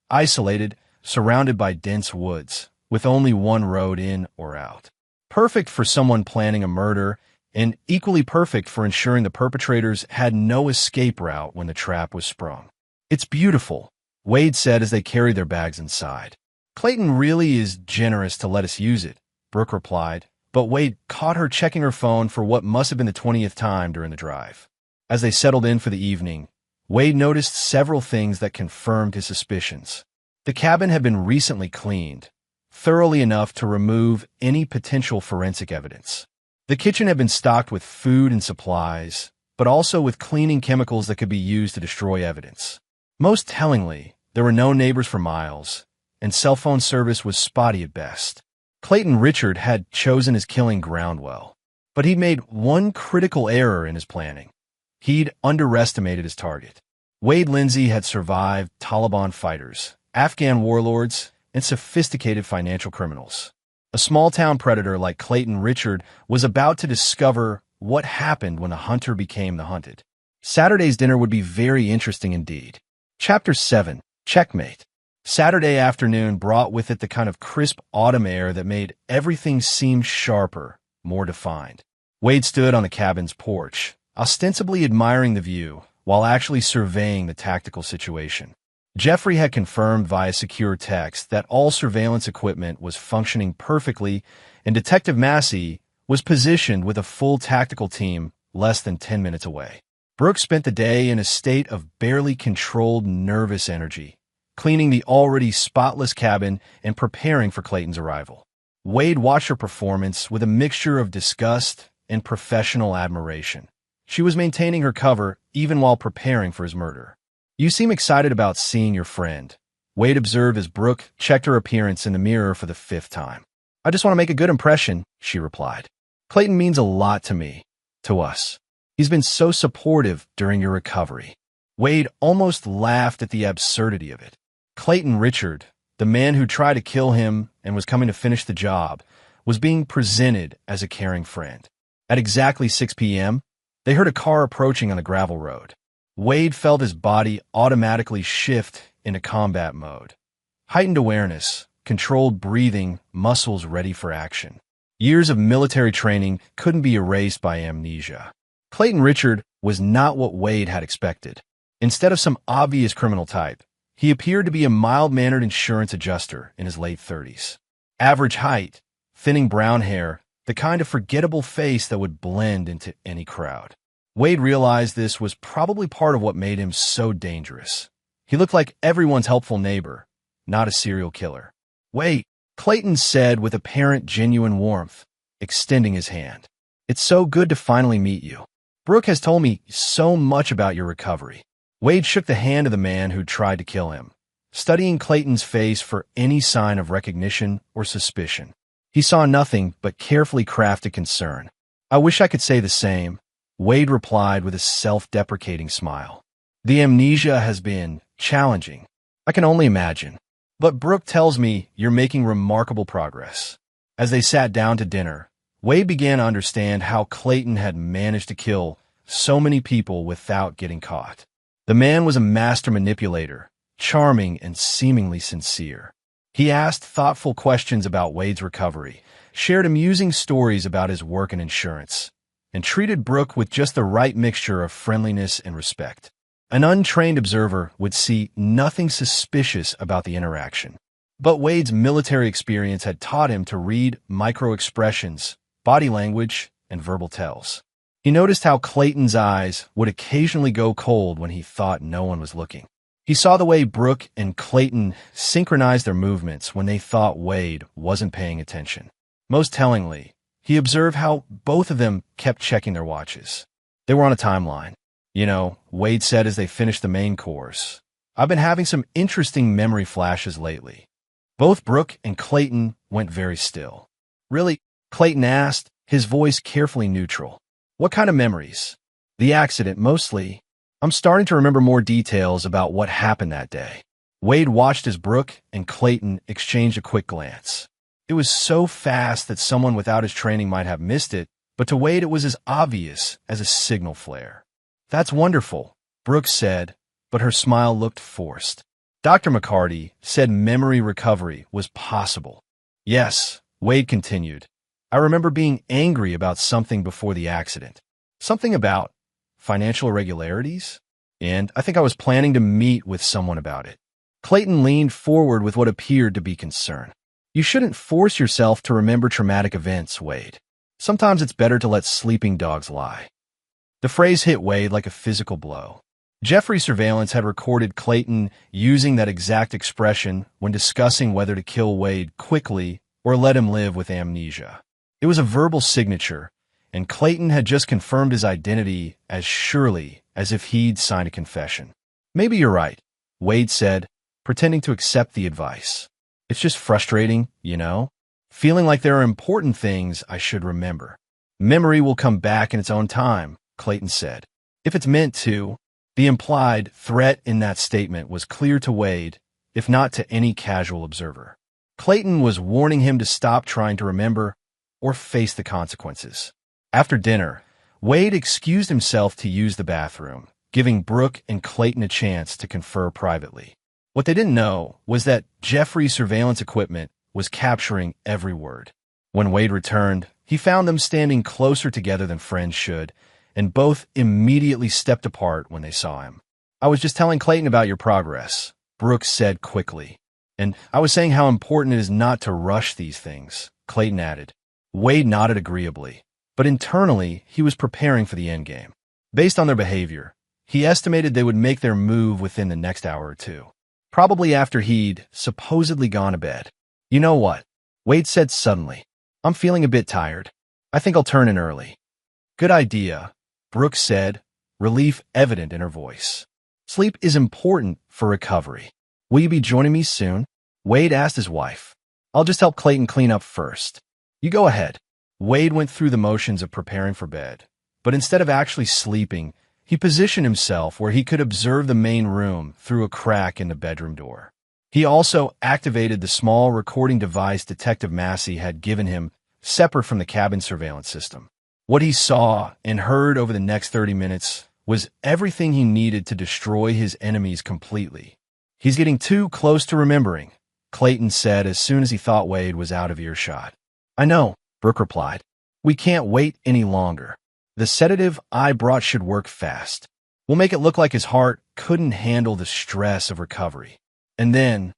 Isolated, surrounded by dense woods, with only one road in or out. Perfect for someone planning a murder, and equally perfect for ensuring the perpetrators had no escape route when the trap was sprung. It's beautiful, Wade said as they carried their bags inside. Clayton really is generous to let us use it, Brooke replied, but Wade caught her checking her phone for what must have been the 20th time during the drive. As they settled in for the evening, Wade noticed several things that confirmed his suspicions. The cabin had been recently cleaned, thoroughly enough to remove any potential forensic evidence. The kitchen had been stocked with food and supplies, but also with cleaning chemicals that could be used to destroy evidence. Most tellingly, there were no neighbors for miles, and cell phone service was spotty at best. Clayton Richard had chosen his killing ground well, but he'd made one critical error in his planning. He'd underestimated his target. Wade Lindsay had survived Taliban fighters, Afghan warlords, and sophisticated financial criminals. A small-town predator like Clayton Richard was about to discover what happened when a hunter became the hunted. Saturday's dinner would be very interesting indeed. Chapter 7. Checkmate. Saturday afternoon brought with it the kind of crisp autumn air that made everything seem sharper, more defined. Wade stood on the cabin's porch, ostensibly admiring the view, while actually surveying the tactical situation. Jeffrey had confirmed via secure text that all surveillance equipment was functioning perfectly, and Detective Massey was positioned with a full tactical team less than 10 minutes away. Brooke spent the day in a state of barely controlled nervous energy, cleaning the already spotless cabin and preparing for Clayton's arrival. Wade watched her performance with a mixture of disgust and professional admiration. She was maintaining her cover even while preparing for his murder. You seem excited about seeing your friend, Wade observed as Brooke checked her appearance in the mirror for the 5th time. I just want to make a good impression, she replied. Clayton means a lot to me, to us. He's been so supportive during your recovery. Wade almost laughed at the absurdity of it. Clayton Richard, the man who tried to kill him and was coming to finish the job, was being presented as a caring friend. At exactly 6 p.m., they heard a car approaching on the gravel road. Wade felt his body automatically shift into combat mode. Heightened awareness, controlled breathing, muscles ready for action. Years of military training couldn't be erased by amnesia. Clayton Richard was not what Wade had expected. Instead of some obvious criminal type, he appeared to be a mild-mannered insurance adjuster in his late 30s. Average height, thinning brown hair, the kind of forgettable face that would blend into any crowd. Wade realized this was probably part of what made him so dangerous. He looked like everyone's helpful neighbor, not a serial killer. "Wait," Clayton said with apparent genuine warmth, extending his hand. "It's so good to finally meet you. Brooke has told me so much about your recovery." Wade shook the hand of the man who tried to kill him, studying Clayton's face for any sign of recognition or suspicion. He saw nothing but carefully crafted concern. "I wish I could say the same," Wade replied with a self-deprecating smile. "The amnesia has been challenging. I can only imagine. But Brooke tells me you're making remarkable progress." As they sat down to dinner, Wade began to understand how Clayton had managed to kill so many people without getting caught. The man was a master manipulator, charming and seemingly sincere. He asked thoughtful questions about Wade's recovery, shared amusing stories about his work in insurance, and treated Brooke with just the right mixture of friendliness and respect. An untrained observer would see nothing suspicious about the interaction. But Wade's military experience had taught him to read micro-expressions, body language, and verbal tells. He noticed how Clayton's eyes would occasionally go cold when he thought no one was looking. He saw the way Brooke and Clayton synchronized their movements when they thought Wade wasn't paying attention. Most tellingly, he observed how both of them kept checking their watches. They were on a timeline. "You know," Wade said as they finished the main course, "I've been having some interesting memory flashes lately." Both Brooke and Clayton went very still. "Really?" Clayton asked, his voice carefully neutral. "What kind of memories?" "The accident, mostly. I'm starting to remember more details about what happened that day." Wade watched as Brooke and Clayton exchanged a quick glance. It was so fast that someone without his training might have missed it, but to Wade it was as obvious as a signal flare. "That's wonderful," Brooke said, but her smile looked forced. "Dr. McCarty said memory recovery was possible." "Yes," Wade continued. "I remember being angry about something before the accident. Something about financial irregularities? And I think I was planning to meet with someone about it." Clayton leaned forward with what appeared to be concern. "You shouldn't force yourself to remember traumatic events, Wade. Sometimes it's better to let sleeping dogs lie." The phrase hit Wade like a physical blow. Jeffrey's surveillance had recorded Clayton using that exact expression when discussing whether to kill Wade quickly or let him live with amnesia. It was a verbal signature, and Clayton had just confirmed his identity as surely as if he'd signed a confession. "Maybe you're right," Wade said, pretending to accept the advice. "It's just frustrating, you know? Feeling like there are important things I should remember." "Memory will come back in its own time," Clayton said. "If it's meant to." The implied threat in that statement was clear to Wade, if not to any casual observer. Clayton was warning him to stop trying to remember or face the consequences. After dinner, Wade excused himself to use the bathroom, giving Brooke and Clayton a chance to confer privately. What they didn't know was that Jeffrey's surveillance equipment was capturing every word. When Wade returned, he found them standing closer together than friends should, and both immediately stepped apart when they saw him. "I was just telling Clayton about your progress," Brooke said quickly. "And I was saying how important it is not to rush these things," Clayton added. Wade nodded agreeably, but internally he was preparing for the endgame. Based on their behavior, he estimated they would make their move within the next hour or two, probably after he'd supposedly gone to bed. "You know what?" Wade said suddenly. "I'm feeling a bit tired. I think I'll turn in early." "Good idea," Brooke said, relief evident in her voice. "Sleep is important for recovery. Will you be joining me soon?" Wade asked his wife. "I'll just help Clayton clean up first." "You go ahead." Wade went through the motions of preparing for bed, but instead of actually sleeping, he positioned himself where he could observe the main room through a crack in the bedroom door. He also activated the small recording device Detective Massey had given him, separate from the cabin surveillance system. What he saw and heard over the next 30 minutes was everything he needed to destroy his enemies completely. "He's getting too close to remembering," Clayton said as soon as he thought Wade was out of earshot. "I know," Brooke replied. "We can't wait any longer. The sedative I brought should work fast. We'll make it look like his heart couldn't handle the stress of recovery. And then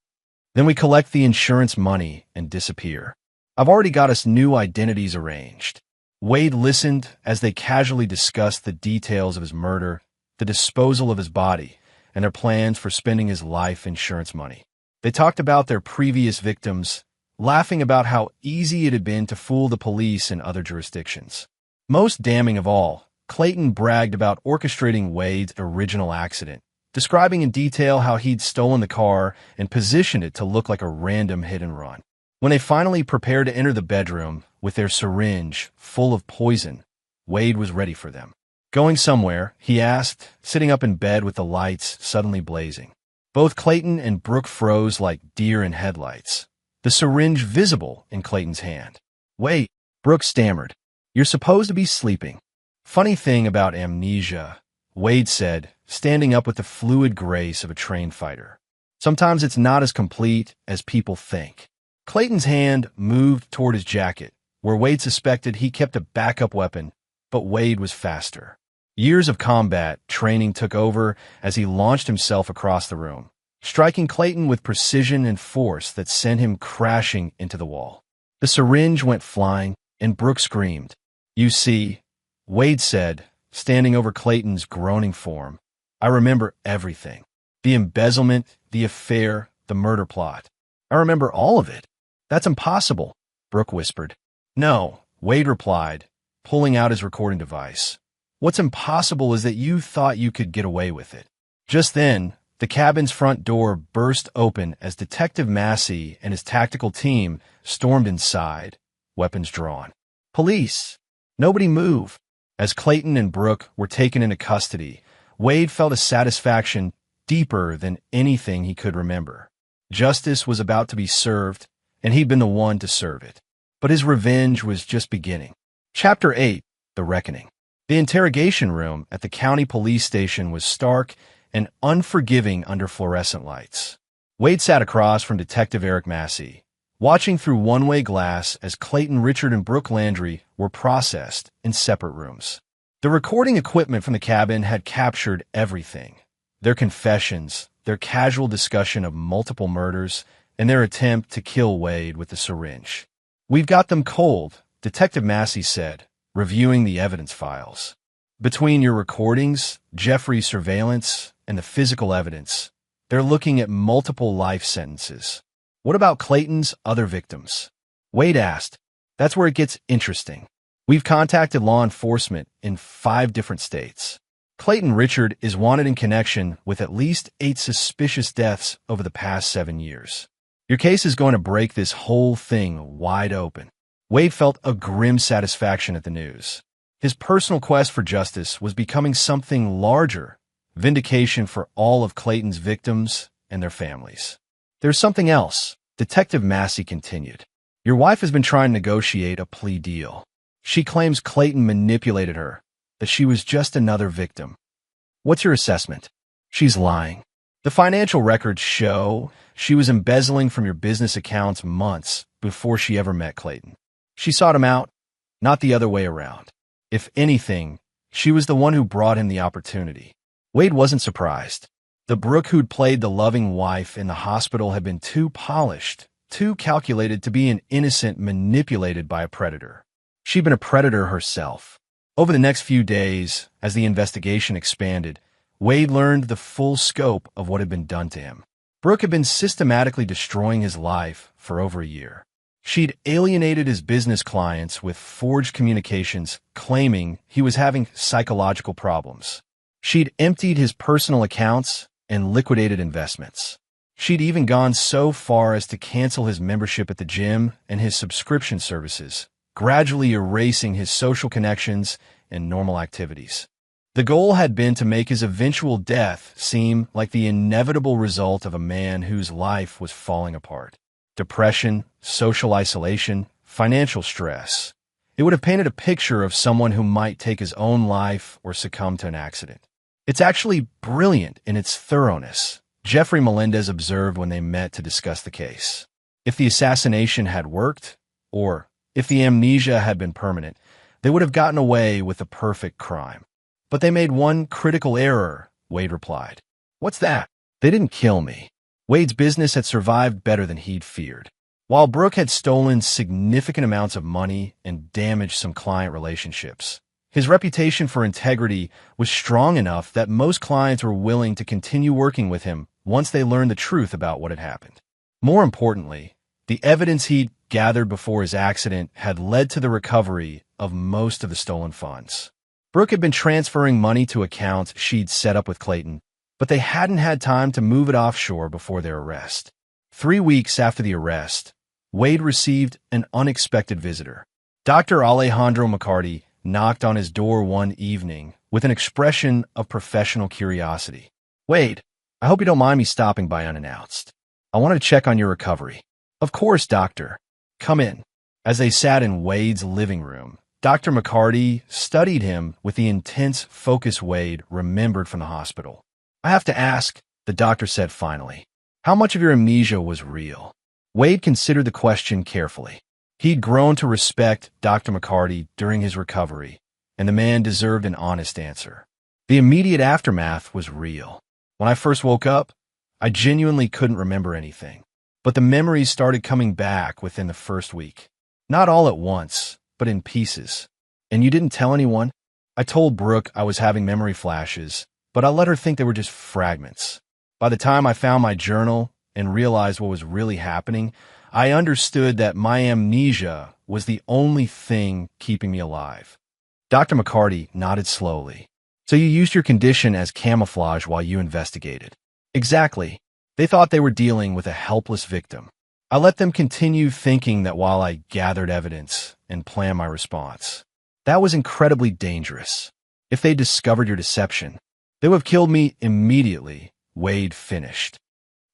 Then we collect the insurance money and disappear. I've already got us new identities arranged. Wade listened as they casually discussed the details of his murder, the disposal of his body, and their plans for spending his life insurance money. They talked about their previous victims, laughing about how easy it had been to fool the police in other jurisdictions. Most damning of all, Clayton bragged about orchestrating Wade's original accident, describing in detail how he'd stolen the car and positioned it to look like a random hit and run. When they finally prepared to enter the bedroom with their syringe full of poison, Wade was ready for them. "Going somewhere?" he asked, sitting up in bed with the lights suddenly blazing. Both Clayton and Brooke froze like deer in headlights, the syringe visible in Clayton's hand. "Wait," Brooke stammered. "You're supposed to be sleeping." "Funny thing about amnesia," Wade said, standing up with the fluid grace of a trained fighter. "Sometimes it's not as complete as people think." Clayton's hand moved toward his jacket, where Wade suspected he kept a backup weapon, but Wade was faster. Years of combat training took over as he launched himself across the room, striking Clayton with precision and force that sent him crashing into the wall. The syringe went flying, and Brooke screamed. "You see," Wade said, standing over Clayton's groaning form, "I remember everything. The embezzlement, the affair, the murder plot. I remember all of it." "That's impossible," Brooke whispered. "No," Wade replied, pulling out his recording device. "What's impossible is that you thought you could get away with it." Just then, the cabin's front door burst open as Detective Massey and his tactical team stormed inside, weapons drawn. "Police!" "Nobody move!" As Clayton and Brooke were taken into custody, Wade felt a satisfaction deeper than anything he could remember. Justice was about to be served, and he'd been the one to serve it. But his revenge was just beginning. Chapter 8, The Reckoning. The interrogation room at the county police station was stark and unforgiving under fluorescent lights. Wade sat across from Detective Eric Massey, watching through one-way glass as Clayton Richard and Brooke Landry were processed in separate rooms. The recording equipment from the cabin had captured everything. Their confessions, their casual discussion of multiple murders, and their attempt to kill Wade with the syringe. "We've got them cold," Detective Massey said, reviewing the evidence files. "Between your recordings, Jeffrey's surveillance, and the physical evidence, they're looking at multiple life sentences." "What about Clayton's other victims?" Wade asked. "That's where it gets interesting. We've contacted law enforcement in 5 different states. Clayton Richard is wanted in connection with at least 8 suspicious deaths over the past 7 years. Your case is going to break this whole thing wide open." Wade felt a grim satisfaction at the news. His personal quest for justice was becoming something larger, vindication for all of Clayton's victims and their families. "There's something else," Detective Massey continued. "Your wife has been trying to negotiate a plea deal. She claims Clayton manipulated her, that she was just another victim. What's your assessment?" "She's lying. The financial records show she was embezzling from your business accounts months before she ever met Clayton. She sought him out, not the other way around. If anything, she was the one who brought him the opportunity." Wade wasn't surprised. The Brooke who'd played the loving wife in the hospital had been too polished, too calculated to be an innocent manipulated by a predator. She'd been a predator herself. Over the next few days, as the investigation expanded, Wade learned the full scope of what had been done to him. Brooke had been systematically destroying his life for over a year. She'd alienated his business clients with forged communications, claiming he was having psychological problems. She'd emptied his personal accounts and liquidated investments. She'd even gone so far as to cancel his membership at the gym and his subscription services, gradually erasing his social connections and normal activities. The goal had been to make his eventual death seem like the inevitable result of a man whose life was falling apart. Depression, social isolation, financial stress. It would have painted a picture of someone who might take his own life or succumb to an accident. "It's actually brilliant in its thoroughness," Jeffrey Melendez observed when they met to discuss the case. If the assassination had worked, or if the amnesia had been permanent, they would have gotten away with a perfect crime. "But they made one critical error," Wade replied. "What's that?" "They didn't kill me." Wade's business had survived better than he'd feared. While Brooke had stolen significant amounts of money and damaged some client relationships, his reputation for integrity was strong enough that most clients were willing to continue working with him once they learned the truth about what had happened. More importantly, the evidence he'd gathered before his accident had led to the recovery of most of the stolen funds. Brooke had been transferring money to accounts she'd set up with Clayton, but they hadn't had time to move it offshore before their arrest. 3 weeks after the arrest, Wade received an unexpected visitor. Dr. Alejandro McCarty knocked on his door one evening with an expression of professional curiosity. "Wade, I hope you don't mind me stopping by unannounced. I wanted to check on your recovery." "Of course, doctor. Come in." As they sat in Wade's living room, Dr. McCarty studied him with the intense focus Wade remembered from the hospital. "I have to ask," the doctor said finally, "how much of your amnesia was real?" Wade considered the question carefully. He'd grown to respect Dr. McCarty during his recovery, and the man deserved an honest answer. "The immediate aftermath was real. When I first woke up, I genuinely couldn't remember anything. But the memories started coming back within the first week. Not all at once, but in pieces." "And you didn't tell anyone?" "I told Brooke I was having memory flashes, but I let her think they were just fragments. By the time I found my journal and realized what was really happening, I understood that my amnesia was the only thing keeping me alive." Dr. McCarty nodded slowly. "So you used your condition as camouflage while you investigated?" "Exactly. They thought they were dealing with a helpless victim. I let them continue thinking that while I gathered evidence and planned my response. That was incredibly dangerous. If they discovered your deception, they would have killed me immediately," Wade finished.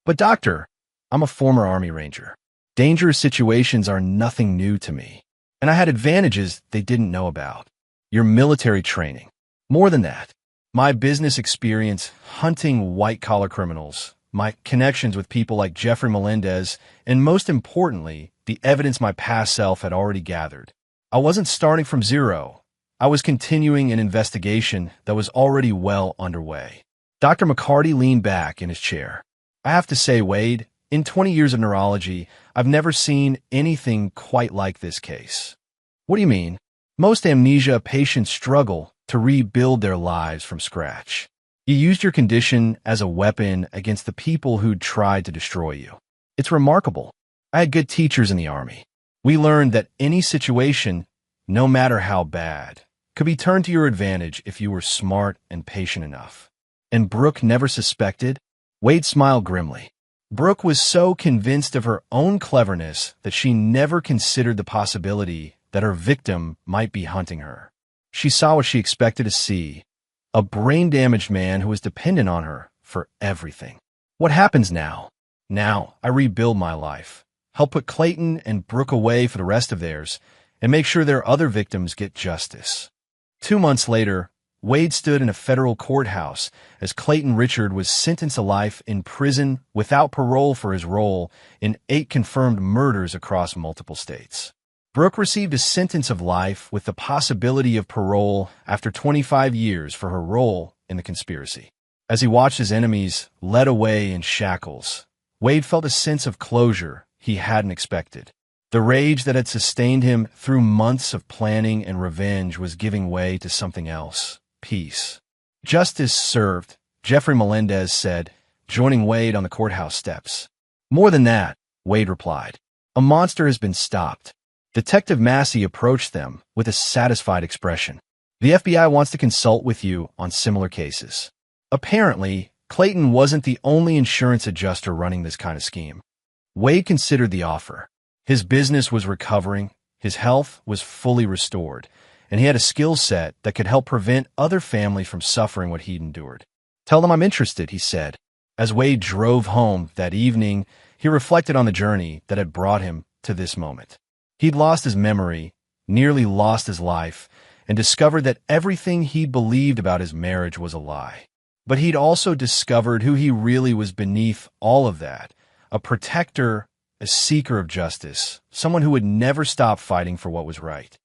"But doctor, I'm a former Army Ranger. Dangerous situations are nothing new to me, and I had advantages they didn't know about. Your military training. More than that, my business experience hunting white-collar criminals, my connections with people like Jeffrey Melendez, and most importantly, the evidence my past self had already gathered. I wasn't starting from zero. I was continuing an investigation that was already well underway." Dr. McCarty leaned back in his chair. "I have to say, Wade, in 20 years of neurology, I've never seen anything quite like this case." "What do you mean?" "Most amnesia patients struggle to rebuild their lives from scratch. You used your condition as a weapon against the people who'd tried to destroy you. It's remarkable. I had good teachers in the Army. We learned that any situation, no matter how bad, could be turned to your advantage if you were smart and patient enough." "And Brooke never suspected?" Wade smiled grimly. "Brooke was so convinced of her own cleverness that she never considered the possibility that her victim might be hunting her. She saw what she expected to see, a brain-damaged man who was dependent on her for everything. What happens now? Now, I rebuild my life, help put Clayton and Brooke away for the rest of theirs, and make sure their other victims get justice." 2 months later, Wade stood in a federal courthouse as Clayton Richard was sentenced to life in prison without parole for his role in 8 confirmed murders across multiple states. Brooke received a sentence of life with the possibility of parole after 25 years for her role in the conspiracy. As he watched his enemies led away in shackles, Wade felt a sense of closure he hadn't expected. The rage that had sustained him through months of planning and revenge was giving way to something else: peace. "Justice served," Jeffrey Melendez said, joining Wade on the courthouse steps. "More than that," Wade replied. "A monster has been stopped." Detective Massey approached them with a satisfied expression. "The FBI wants to consult with you on similar cases." Apparently, Clayton wasn't the only insurance adjuster running this kind of scheme. Wade considered the offer. His business was recovering, his health was fully restored, and he had a skill set that could help prevent other families from suffering what he'd endured. "Tell them I'm interested," he said. As Wade drove home that evening, he reflected on the journey that had brought him to this moment. He'd lost his memory, nearly lost his life, and discovered that everything he'd believed about his marriage was a lie. But he'd also discovered who he really was beneath all of that: a protector, a seeker of justice, someone who would never stop fighting for what was right.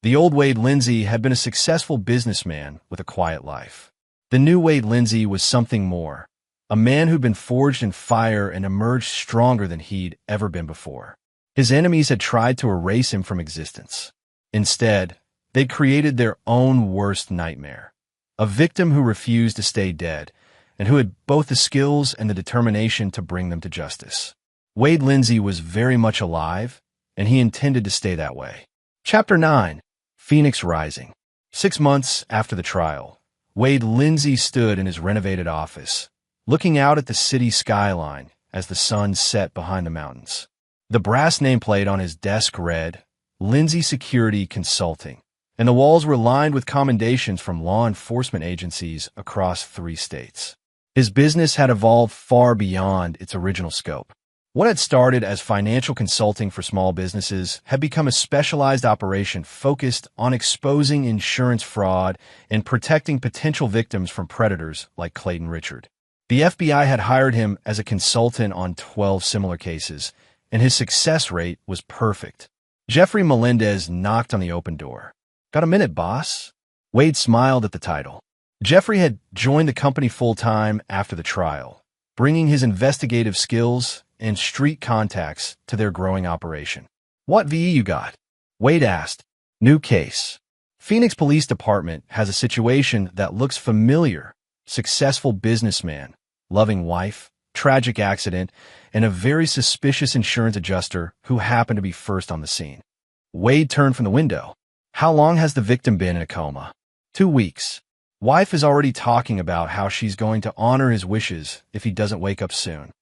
The old Wade Lindsay had been a successful businessman with a quiet life. The new Wade Lindsay was something more: a man who'd been forged in fire and emerged stronger than he'd ever been before. His enemies had tried to erase him from existence. Instead, they'd created their own worst nightmare, a victim who refused to stay dead and who had both the skills and the determination to bring them to justice. Wade Lindsay was very much alive, and he intended to stay that way. Chapter 9. Phoenix Rising. 6 months after the trial, Wade Lindsay stood in his renovated office, looking out at the city skyline as the sun set behind the mountains. The brass nameplate on his desk read, Lindsay Security Consulting, and the walls were lined with commendations from law enforcement agencies across 3 states. His business had evolved far beyond its original scope. What had started as financial consulting for small businesses had become a specialized operation focused on exposing insurance fraud and protecting potential victims from predators like Clayton Richard. The FBI had hired him as a consultant on 12 similar cases, and his success rate was perfect. Jeffrey Melendez knocked on the open door. "Got a minute, boss?" Wade smiled at the title. Jeffrey had joined the company full-time after the trial, bringing his investigative skills and street contacts to their growing operation. "What VE you got?" Wade asked. "New case. Phoenix Police Department has a situation that looks familiar. Successful businessman, loving wife, tragic accident, and a very suspicious insurance adjuster who happened to be first on the scene." Wade turned from the window. "How long has the victim been in a coma?" 2 weeks. Wife is already talking about how she's going to honor his wishes if he doesn't wake up soon.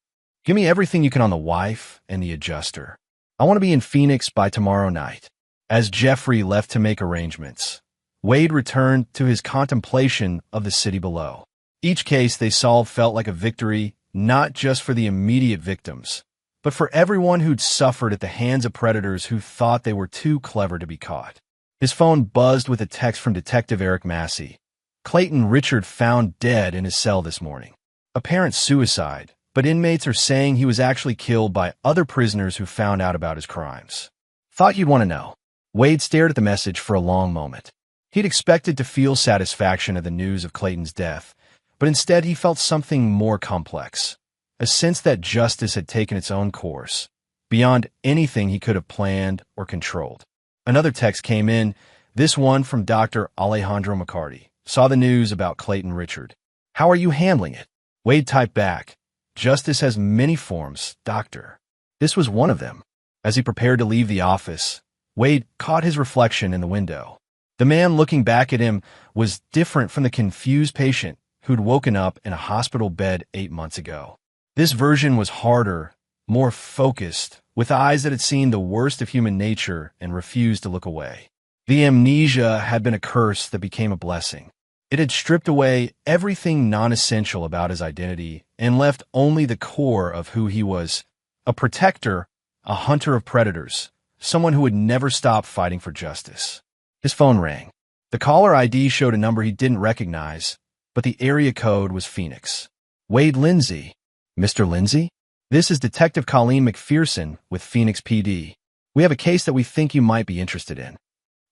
Give me everything you can on the wife and the adjuster. I want to be in Phoenix by tomorrow night." As Jeffrey left to make arrangements, Wade returned to his contemplation of the city below. Each case they solved felt like a victory, not just for the immediate victims, but for everyone who'd suffered at the hands of predators who thought they were too clever to be caught. His phone buzzed with a text from Detective Eric Massey. "Clayton Richard found dead in his cell this morning. Apparent suicide, but inmates are saying he was actually killed by other prisoners who found out about his crimes. Thought you'd want to know." Wade stared at the message for a long moment. He'd expected to feel satisfaction at the news of Clayton's death, but instead he felt something more complex, a sense that justice had taken its own course, beyond anything he could have planned or controlled. Another text came in, this one from Dr. Alejandro McCarty. "Saw the news about Clayton Richard. How are you handling it?" Wade typed back, "Justice has many forms, doctor." This was one of them. As he prepared to leave the office, Wade caught his reflection in the window. The man looking back at him was different from the confused patient who'd woken up in a hospital bed 8 months ago. This version was harder, more focused, with eyes that had seen the worst of human nature and refused to look away. The amnesia had been a curse that became a blessing. It had stripped away everything non-essential about his identity and left only the core of who he was: a protector, a hunter of predators, someone who would never stop fighting for justice. His phone rang. The caller ID showed a number he didn't recognize, but the area code was Phoenix. "Wade Lindsay." "Mr. Lindsay? This is Detective Colleen McPherson with Phoenix PD. We have a case that we think you might be interested in.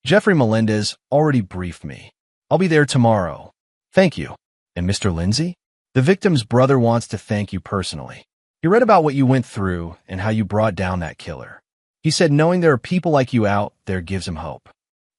Jeffrey Melendez already briefed me. I'll be there tomorrow." "Thank you." "And Mr. Lindsay? The victim's brother wants to thank you personally. He read about what you went through and how you brought down that killer. He said knowing there are people like you out there gives him hope."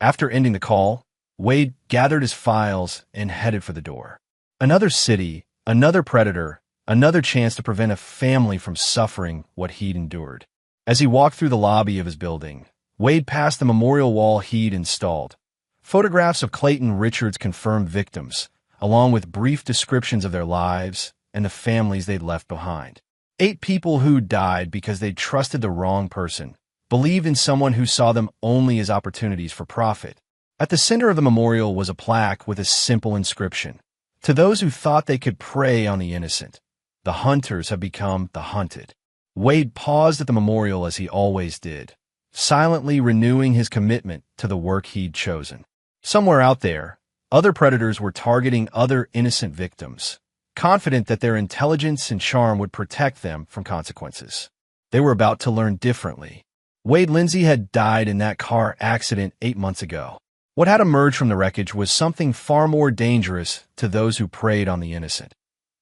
After ending the call, Wade gathered his files and headed for the door. Another city, another predator, another chance to prevent a family from suffering what he'd endured. As he walked through the lobby of his building, Wade passed the memorial wall he'd installed. Photographs of Clayton Richard's confirmed victims, along with brief descriptions of their lives and the families they'd left behind. 8 people who died because they trusted the wrong person, believed in someone who saw them only as opportunities for profit. At the center of the memorial was a plaque with a simple inscription: "To those who thought they could prey on the innocent, the hunters have become the hunted." Wade paused at the memorial as he always did, silently renewing his commitment to the work he'd chosen. Somewhere out there, other predators were targeting other innocent victims, confident that their intelligence and charm would protect them from consequences. They were about to learn differently. Wade Lindsay had died in that car accident 8 months ago. What had emerged from the wreckage was something far more dangerous to those who preyed on the innocent: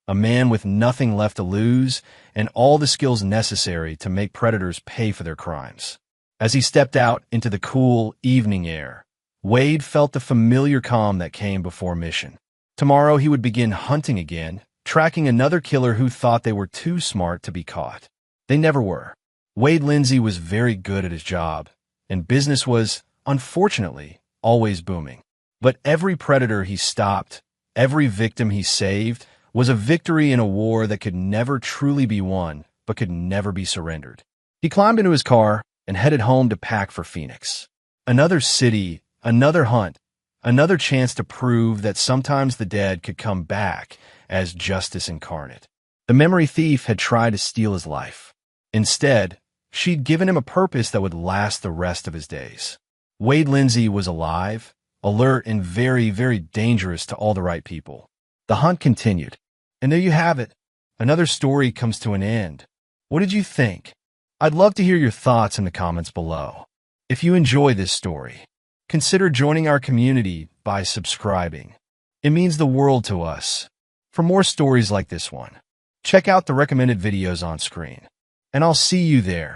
a man with nothing left to lose and all the skills necessary to make predators pay for their crimes. As he stepped out into the cool evening air, Wade felt the familiar calm that came before mission. Tomorrow he would begin hunting again, tracking another killer who thought they were too smart to be caught. They never were. Wade Lindsay was very good at his job, and business was, unfortunately, always booming. But every predator he stopped, every victim he saved, was a victory in a war that could never truly be won, but could never be surrendered. He climbed into his car and headed home to pack for Phoenix. Another city, another hunt, another chance to prove that sometimes the dead could come back as justice incarnate. The memory thief had tried to steal his life. Instead, she'd given him a purpose that would last the rest of his days. Wade Lindsay was alive, alert, and very, very dangerous to all the right people. The hunt continued. And there you have it. Another story comes to an end. What did you think? I'd love to hear your thoughts in the comments below. If you enjoy this story, consider joining our community by subscribing. It means the world to us. For more stories like this one, check out the recommended videos on screen. And I'll see you there.